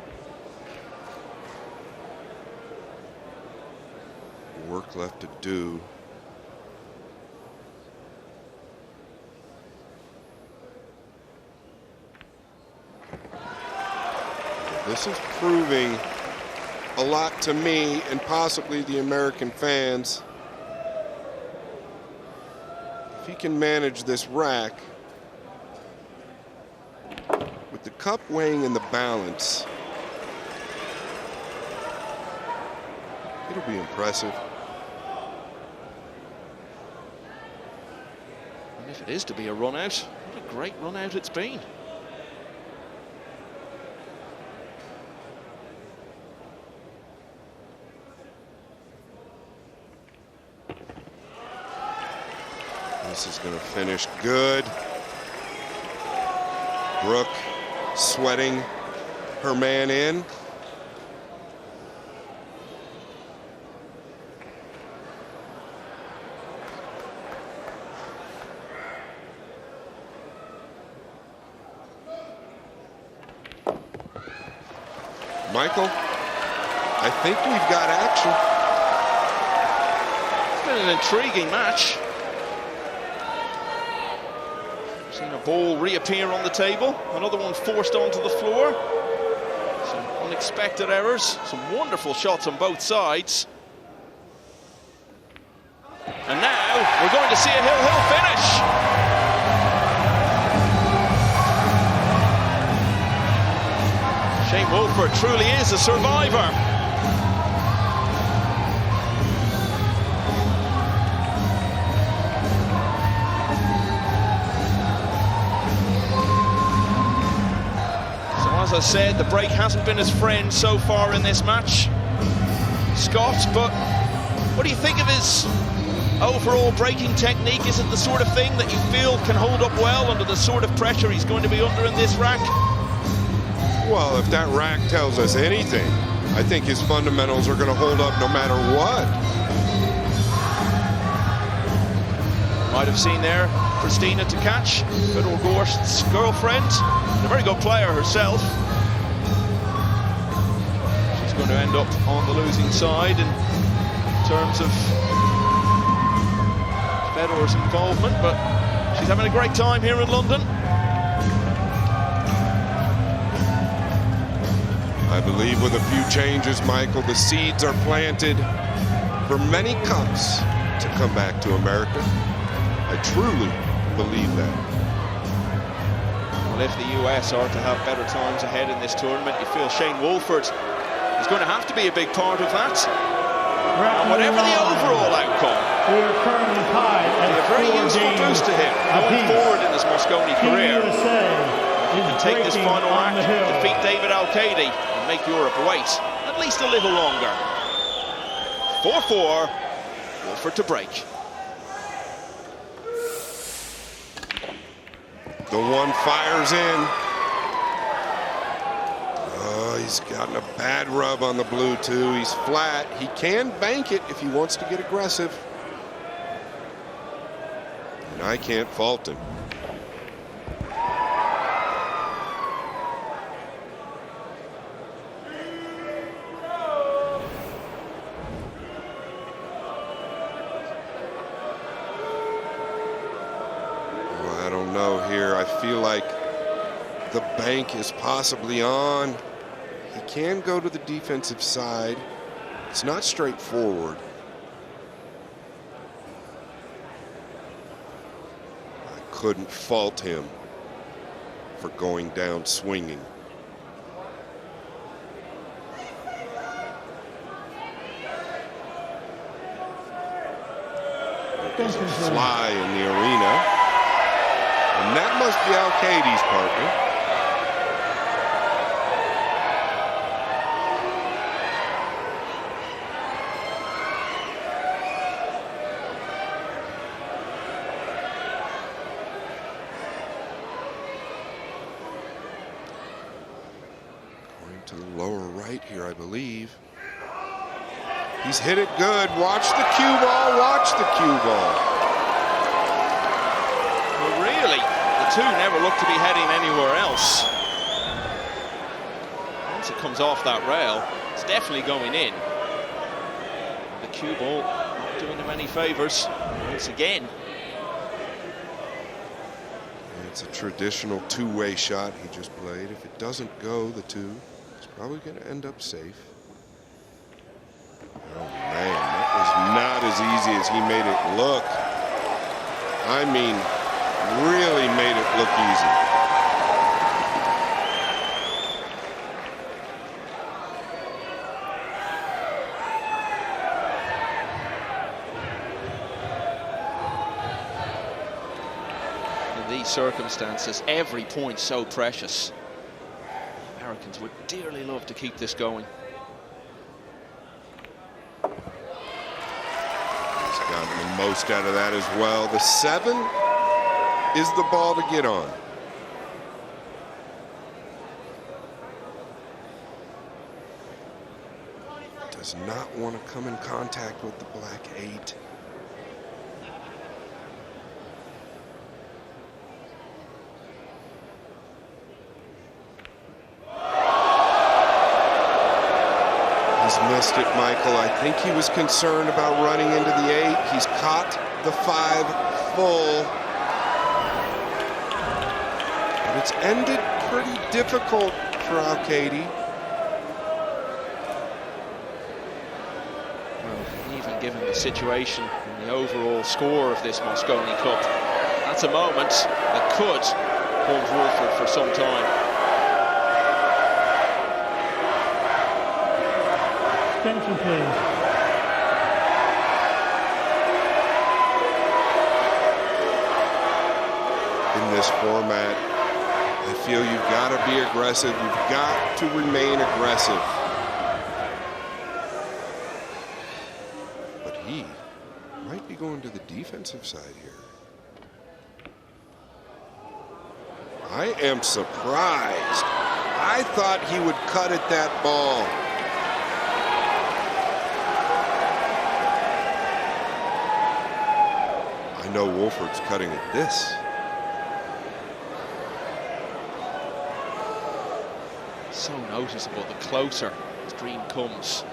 Work left to do. This is proving a lot to me and possibly the American fans. If he can manage this rack with the cup weighing in the balance, it'll be impressive. And if it is to be a run out, what a great run out it's been. This is going to finish good. Brooke sweating her man in. Michael, I think we've got action. It's been an intriguing match. Seen a ball reappear on the table, another one forced onto the floor. Some unexpected errors, some wonderful shots on both sides. And now we're going to see a hill finish. Shane Wolford truly is a survivor. As I said, the break hasn't been his friend so far in this match, Scott, but what do you think of his overall breaking technique? Is it the sort of thing that you feel can hold up well under the sort of pressure he's going to be under in this rack? Well, if that rack tells us anything, I think his fundamentals are going to hold up no matter what. Might have seen there Christina to catch, Fiddle Gorst's girlfriend, a very good player herself. She's going to end up on the losing side in terms of Federer's involvement, but she's having a great time here in London. I believe with a few changes, Michael, the seeds are planted for many cups to come back to America. I truly believe that. Well, if the US are to have better times ahead in this tournament, you feel Shane Wolford is going to have to be a big part of that. And whatever the overall outcome, we are currently tied at a very useful boost to him going forward in his Mosconi career. He can take this final act, defeat David Alcaide, and make Europe wait at least a little longer. 4-4, Wolford to break. The one fires in. Oh, he's gotten a bad rub on the blue, too. He's flat. He can bank it if he wants to get aggressive. And I can't fault him. I don't know here. I feel like the bank is possibly on. He can go to the defensive side. It's not straightforward. I couldn't fault him for going down swinging. There's a fly in the arena. And that must be Alcaide's partner. Going to the lower right here, I believe. He's hit it good. Watch the cue ball. Watch the cue ball. Well, really, the two never look to be heading anywhere else. Once it comes off that rail, it's definitely going in. The cue ball not doing him any favors once again. It's a traditional two-way shot he just played. If it doesn't go, the two, it's probably going to end up safe. Oh man, that was not as easy as he made it look. I mean, really made it look easy. In these circumstances, every point so precious. Americans would dearly love to keep this going. Gotten the most out of that as well. The 7 is the ball to get on. Does not want to come in contact with the black 8. Missed it, Michael. I think he was concerned about running into the 8. He's caught the 5 full. But it's ended pretty difficult for Alcaide. Well, even given the situation and the overall score of this Mosconi Cup, that's a moment that could haunt Wolford for some time. Attention, please. In this format, I feel you've got to be aggressive. You've got to remain aggressive. But he might be going to the defensive side here. I am surprised. I thought he would cut at that ball. I know Wolford's cutting at this. So noticeable the closer the dream comes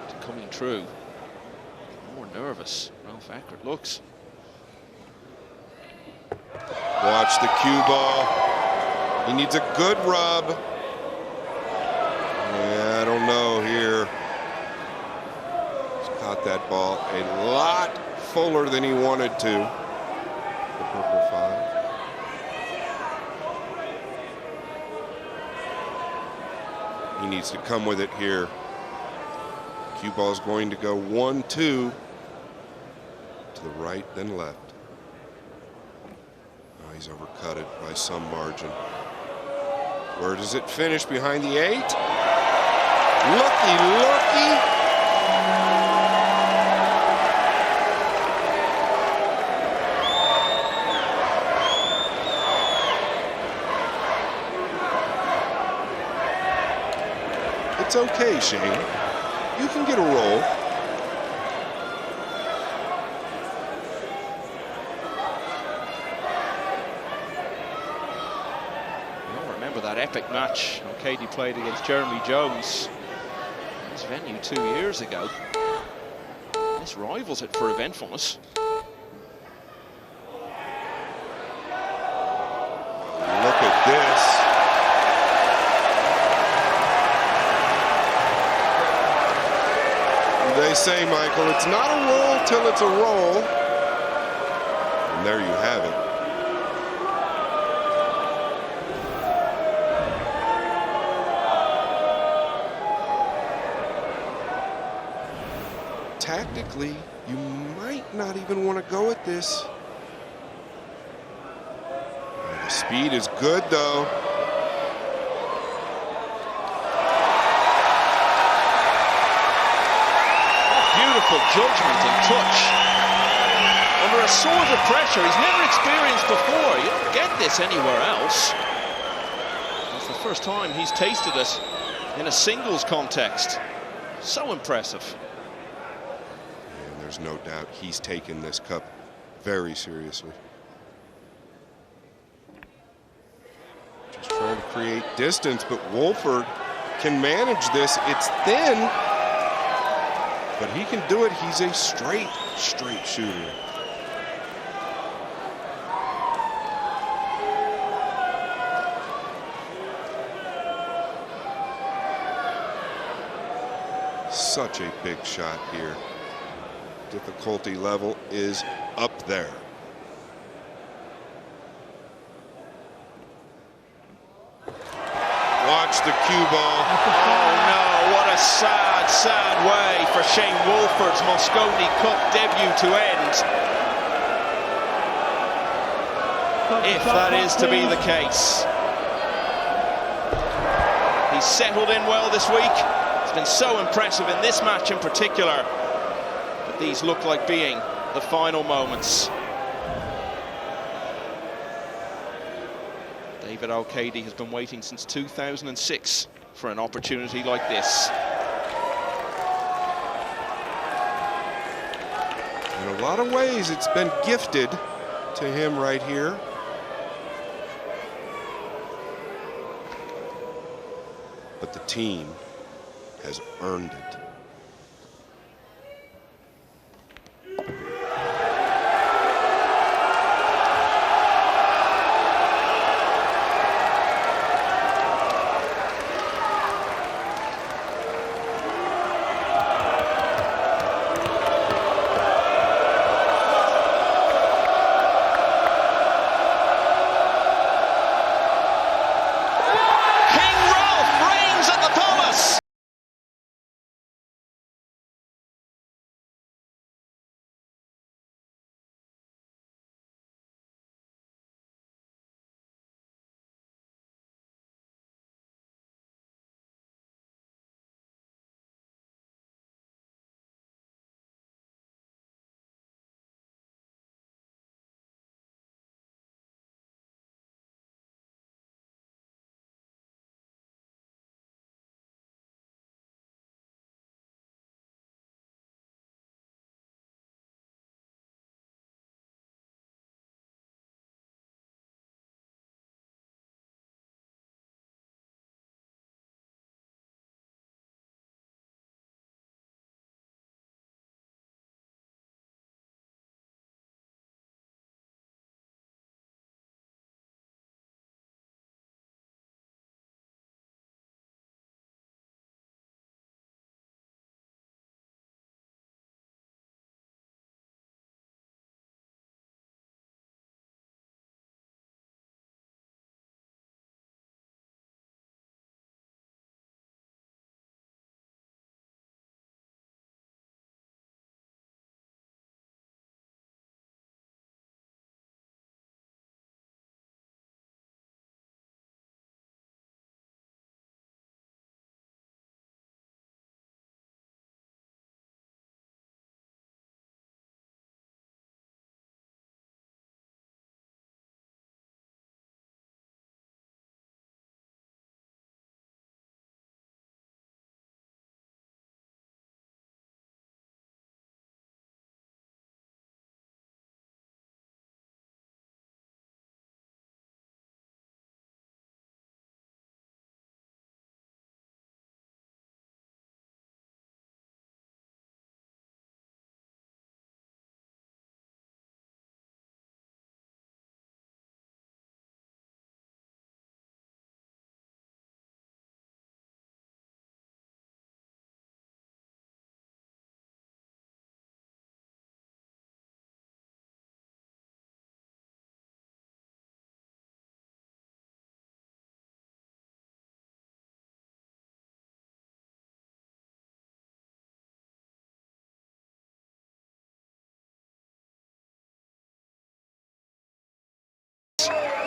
to coming true. The more nervous Ralph Eckert looks. Watch the cue ball. He needs a good rub. Yeah, I don't know here. He's caught that ball a lot fuller than he wanted to. The purple 5. He needs to come with it here. Cue ball is going to go 1-2 to the right, then left. Oh, he's overcut it by some margin. Where does it finish? Behind the 8? Looky, looky. It's okay, Shane. You can get a roll. You'll remember that epic match Alcaide played against Jeremy Jones. This venue 2 years ago. This rivals it for eventfulness. Look at this. say, Michael. It's not a roll till it's a roll. And there you have it. Tactically, you might not even want to go at this. The speed is good, though. Beautiful judgment and touch. Under a sort of pressure he's never experienced before. You don't get this anywhere else. It's the first time he's tasted it in a singles context. So impressive. And there's no doubt he's taken this cup very seriously. Just trying to create distance, but Wolford can manage this. It's thin, but he can do it. He's a straight shooter. Such a big shot here. Difficulty level is up there. Watch the cue ball. Oh no, what a sad way for Shane Wolford's Mosconi Cup debut to end. If that is to be the case. He's settled in well this week. It's been so impressive in this match in particular. But these look like being the final moments. David Alcaide has been waiting since 2006 for an opportunity like this. In a lot of ways, it's been gifted to him right here. But the team has earned it.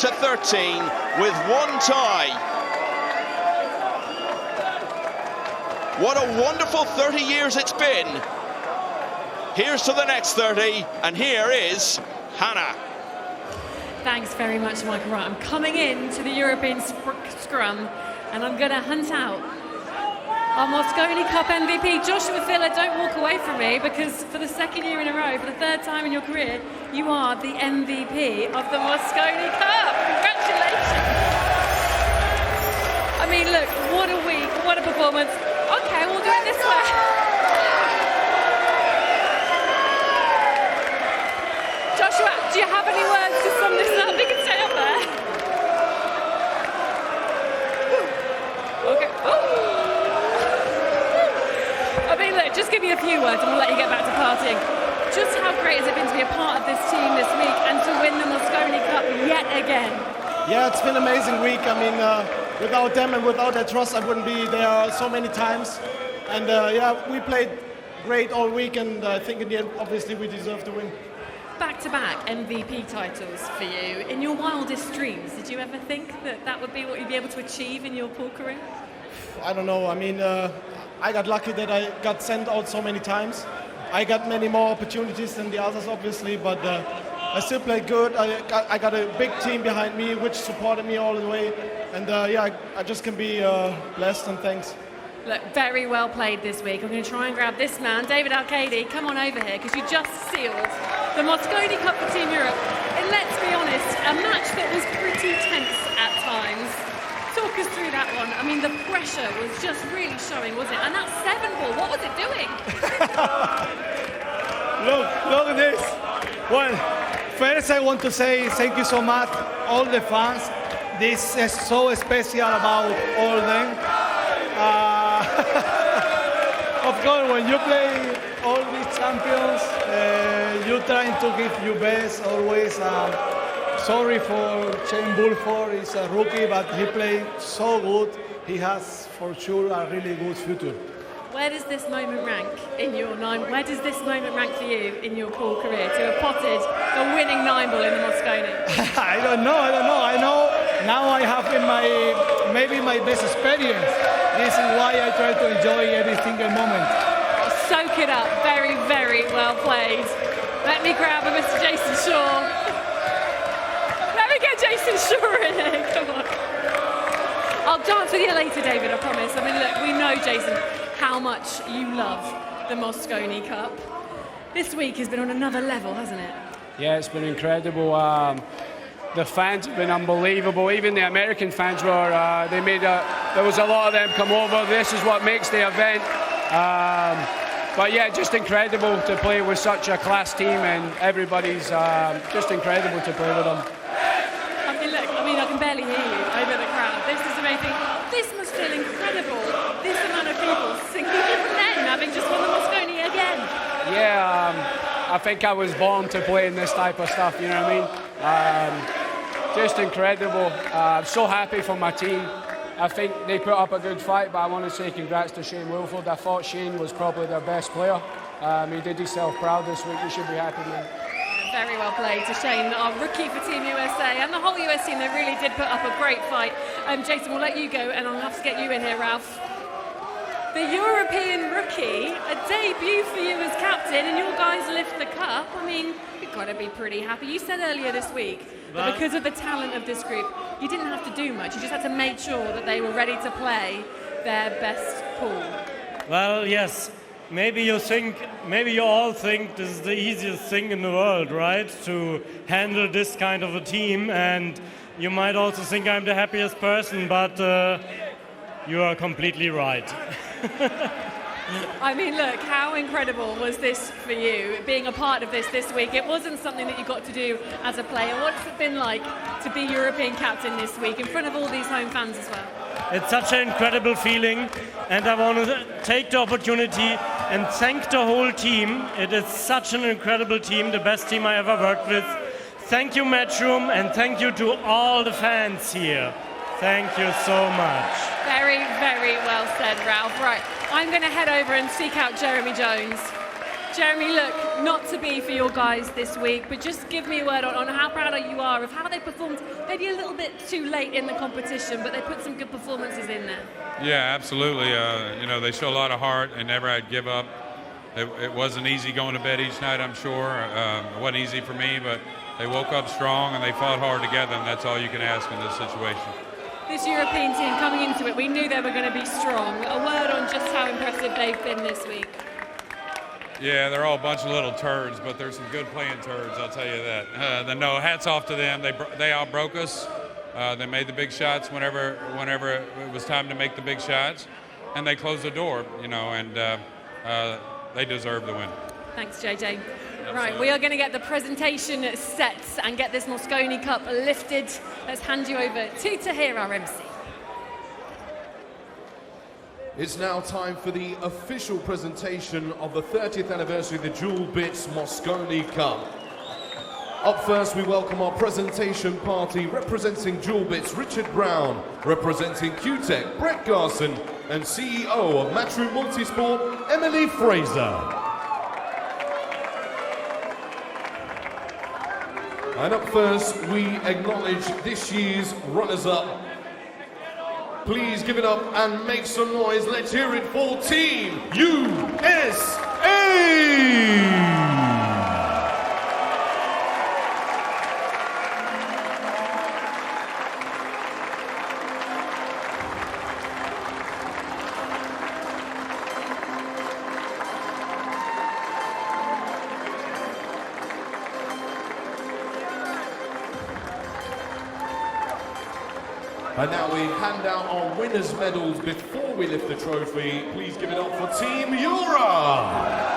to 13 with one tie. What a wonderful 30 years it's been. Here's to the next 30, and here is Hannah. Thanks very much, Michael. Right, I'm coming in to the European scrum, and I'm going to hunt out our Mosconi Cup MVP, Joshua Filler. Don't walk away from me, because for the second year in a row, for the third time in your career, you are the MVP of the Mosconi Cup. Congratulations. I mean, look, what a week, what a performance. Okay, we'll do it this way. Joshua, do you have any words to sum this up? You can stay up there. Okay. I mean, look, just give me a few words and we'll let you get back to partying. Just how great has it been to be a part of this team this week and to win the Mosconi Cup yet again? Yeah, it's been an amazing week. I mean, without them and without their trust, I wouldn't be there so many times. And yeah, we played great all week, and I think in the end, obviously, we deserve to win. Back-to-back MVP titles for you. In your wildest dreams, did you ever think that that would be what you'd be able to achieve in your pool career? I don't know. I mean, I got lucky that I got sent out so many times. I got many more opportunities than the others, obviously, but I still played good. I got a big team behind me, which supported me all the way. And yeah, I just can be blessed, and thanks. Look, very well played this week. I'm going to try and grab this man, David Alcaide. Come on over here, because you just sealed the Mosconi Cup for Team Europe. And let's be honest, a match that was pretty tense at times. Talk us through that one. I mean, the pressure was just really showing, wasn't it? And that 7-ball, what was it doing? Look at this. Well, first I want to say thank you so much, all the fans. This is so special about all them. Of course, when you play all these champions, you're trying to give your best always. Sorry for Shane Wolford, he's a rookie, but he played so good. He has, for sure, a really good future. Where does this moment rank in your Where does this moment rank for you in your pool career to have potted the winning Nineball in the Mosconi? I don't know. I know now I have in maybe my best experience. This is why I try to enjoy every single moment. Soak it up. Very, very well played. Let me grab a Mr. Jason Shaw. Let me get Jason Shaw in here. Come on. I'll dance with you later, David, I promise. I mean, look, we know, Jason, how much you love the Mosconi Cup. This week has been on another level, hasn't it? Yeah, it's been incredible. The fans have been unbelievable. Even the American fans were, there was a lot of them come over. This is what makes the event. But yeah, just incredible to play with such a class team, and everybody's just incredible to play with them. I mean, look, I can barely hear you over the crowd. This is amazing. This must feel incredible. This amount of people singing your name, having just won the Mosconi again. Yeah, I think I was born to play in this type of stuff, you know what I mean? Just incredible. I'm so happy for my team. I think they put up a good fight, but I want to say congrats to Shane Wolford. I thought Shane was probably their best player. He did himself proud this week. You should be happy with him. Very well played to Shane, our rookie for Team USA, and the whole US team. They really did put up a great fight. Jason, we'll let you go, and I'll have to get you in here, Ralph. The European rookie, a debut for you as captain, and your guys lift the cup. I mean, you've got to be pretty happy. You said earlier this week that because of the talent of this group, you didn't have to do much. You just had to make sure that they were ready to play their best pool. Well, yes. Maybe you all think this is the easiest thing in the world, right? To handle this kind of a team, and you might also think I'm the happiest person, but you are completely right. I mean, look, how incredible was this for you, being a part of this week? It wasn't something that you got to do as a player. What's it been like to be European captain this week in front of all these home fans as well? It's such an incredible feeling, and I want to take the opportunity and thank the whole team. It is such an incredible team, the best team I ever worked with. Thank you, Matchroom, and thank you to all the fans here. Thank you so much. Very, very well said, Ralph. Right, I'm going to head over and seek out Jeremy Jones. Jeremy, look, not to be for your guys this week, but just give me a word on how proud you are of how they performed, maybe a little bit too late in the competition, but they put some good performances in there. Yeah, absolutely. You know, they show a lot of heart. They never had give up. It wasn't easy going to bed each night, I'm sure. It wasn't easy for me, but they woke up strong and they fought hard together, and that's all you can ask in this situation. This European team coming into it, we knew they were going to be strong. A word on just how impressive they've been this week. Yeah, they're all a bunch of little turds, but there's some good playing turds, I'll tell you that. No, hats off to them. They outbroke us. They made the big shots whenever it was time to make the big shots, and they closed the door, you know, and they deserve the win. Thanks, JJ. Right, we are going to get the presentation set and get this Mosconi Cup lifted. Let's hand you over to Tahir, our MC. It's now time for the official presentation of the 30th anniversary of the Jewel Bits Mosconi Cup. Up first, we welcome our presentation party representing Jewel Bits, Richard Brown, representing QTech, Brett Garson, and CEO of Matchroom Multisport, Emily Fraser. And up first, we acknowledge this year's runners-up. Please give it up and make some noise. Let's hear it for Team USA! And now we hand out our winners' medals before we lift the trophy. Please give it up for Team Europe!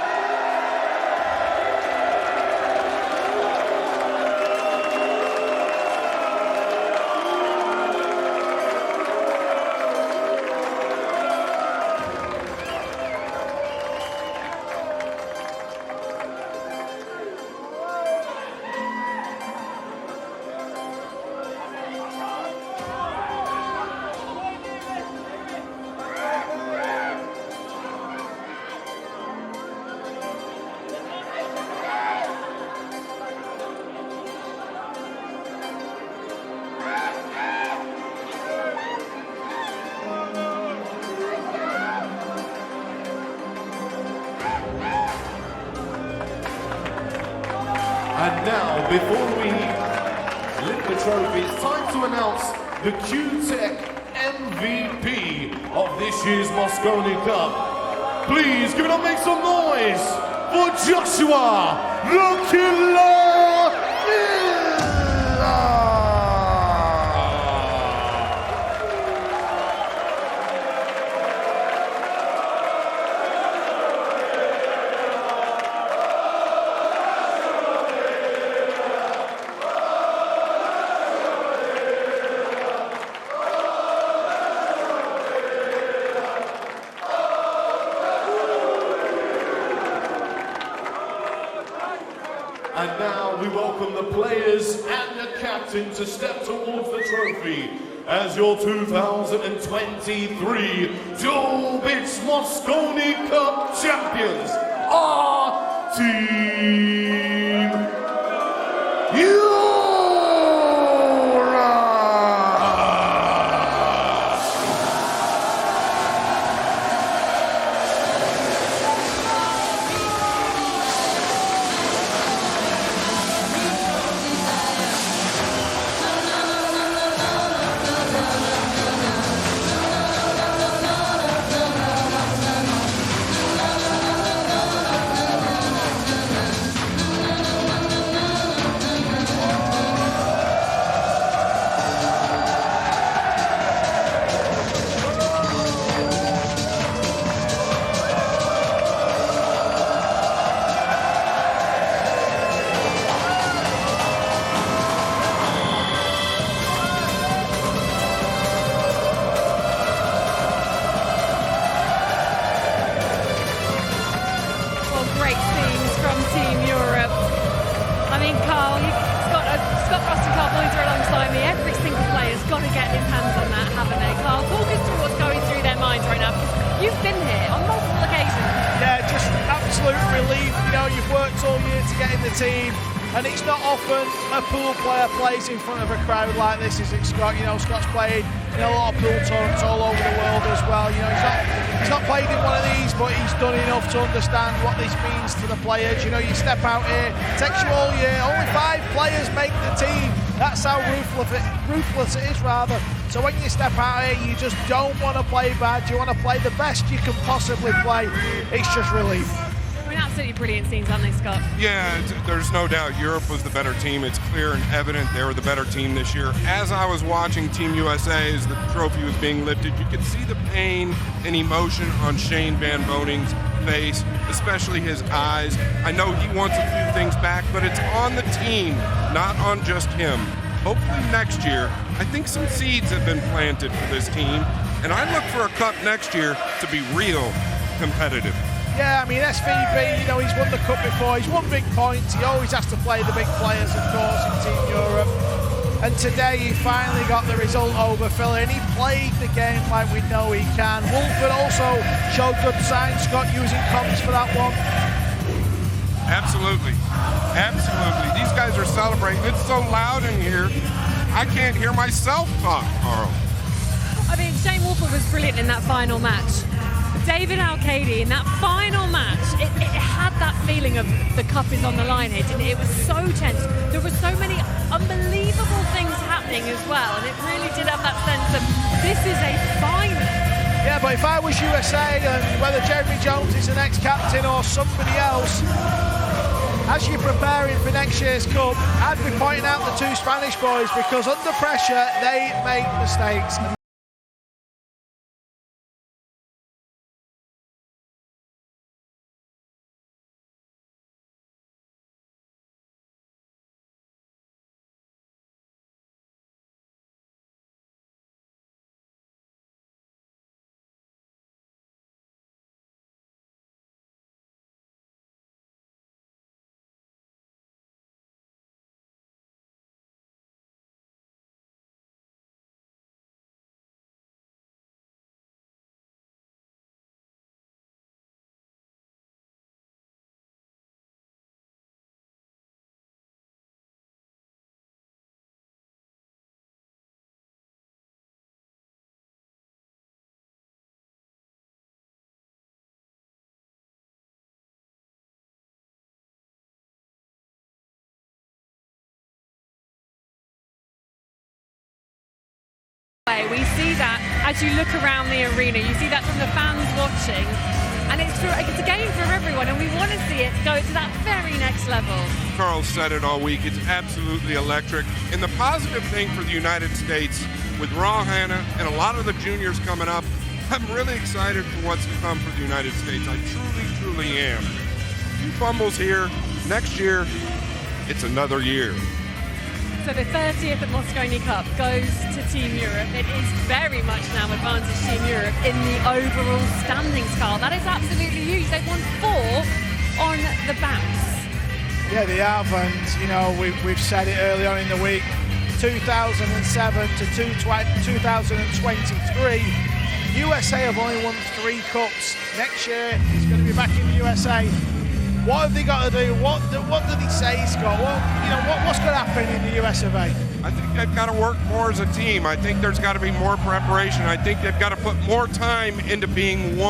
And now, before we lift the trophy, it's time to announce the QTech MVP of this year's Mosconi Cup. Please give it up, make some noise for Joshua the Killer Miller! And now we welcome the players and the captain to step towards the trophy as your 2023 Jewel Bits Mosconi Cup champions are Team Europe! You've been here on multiple occasions. Yeah, just absolute relief. You know, you've worked all year to get in the team, and it's not often a pool player plays in front of a crowd like this, is it, Scott? You know, Scott's played in a lot of pool tournaments all over the world as well. You know, he's not played in one of these, but he's done enough to understand what this means to the players. You know, you step out here, it takes you all year, only 5 players make the team. That's how ruthless it is, rather. So when you step out here, you just don't want to play bad. You want to play the best you can possibly play. It's just relief. I mean, absolutely brilliant scenes, aren't they, Scott? Yeah, there's no doubt Europe was the better team. It's clear and evident they were the better team this year. As I was watching Team USA as the trophy was being lifted, you could see the pain and emotion on Shane Van Boning's face, especially his eyes. I know he wants a few things back, but it's on the team, not on just him. Hopefully next year, I think some seeds have been planted for this team, and I look for a cup next year to be real competitive. Yeah, I mean, SVB, you know, he's won the cup before, he's won big points, he always has to play the big players, of course, in Team Europe. And today he finally got the result over Philly, and he played the game like we know he can. Wolford also showed good signs, Scott, using comms for that one. Absolutely. Absolutely. These guys are celebrating. It's so loud in here, I can't hear myself talk, Carl. I mean, Shane Wolford was brilliant in that final match. David Alcaide in that final match, it had that feeling of the cup is on the line here, didn't it? It was so tense. There were so many unbelievable things happening as well, and it really did have that sense of this is a final. Yeah, but if I was USA, and whether Jeremy Jones is the next captain or somebody else, as you're preparing for next year's cup, I'd be pointing out the 2 Spanish boys, because under pressure they make mistakes. We see that as you look around the arena, you see that from the fans watching, and it's a game for everyone, and we want to see it go to that very next level. Carl said it all week, it's absolutely electric. And the positive thing for the United States, with Raw Hannah and a lot of the juniors coming up, I'm really excited for what's to come for the United States. I truly am. A few fumbles here, next year, it's another year. So the 30th of Mosconi Cup goes to Team Europe. It is very much now advantage Team Europe in the overall standings, Carl. That is absolutely huge. They've won 4 on the bounce. Yeah, they have, and you know, we've said it early on in the week, 2007 to 2023, USA have only won 3 cups. Next year, it's going to be back in the USA. What have they got to do? What did he say, Scott? What's going to happen in the US of A? I think they've got to work more as a team. I think there's got to be more preparation. I think they've got to put more time into being one.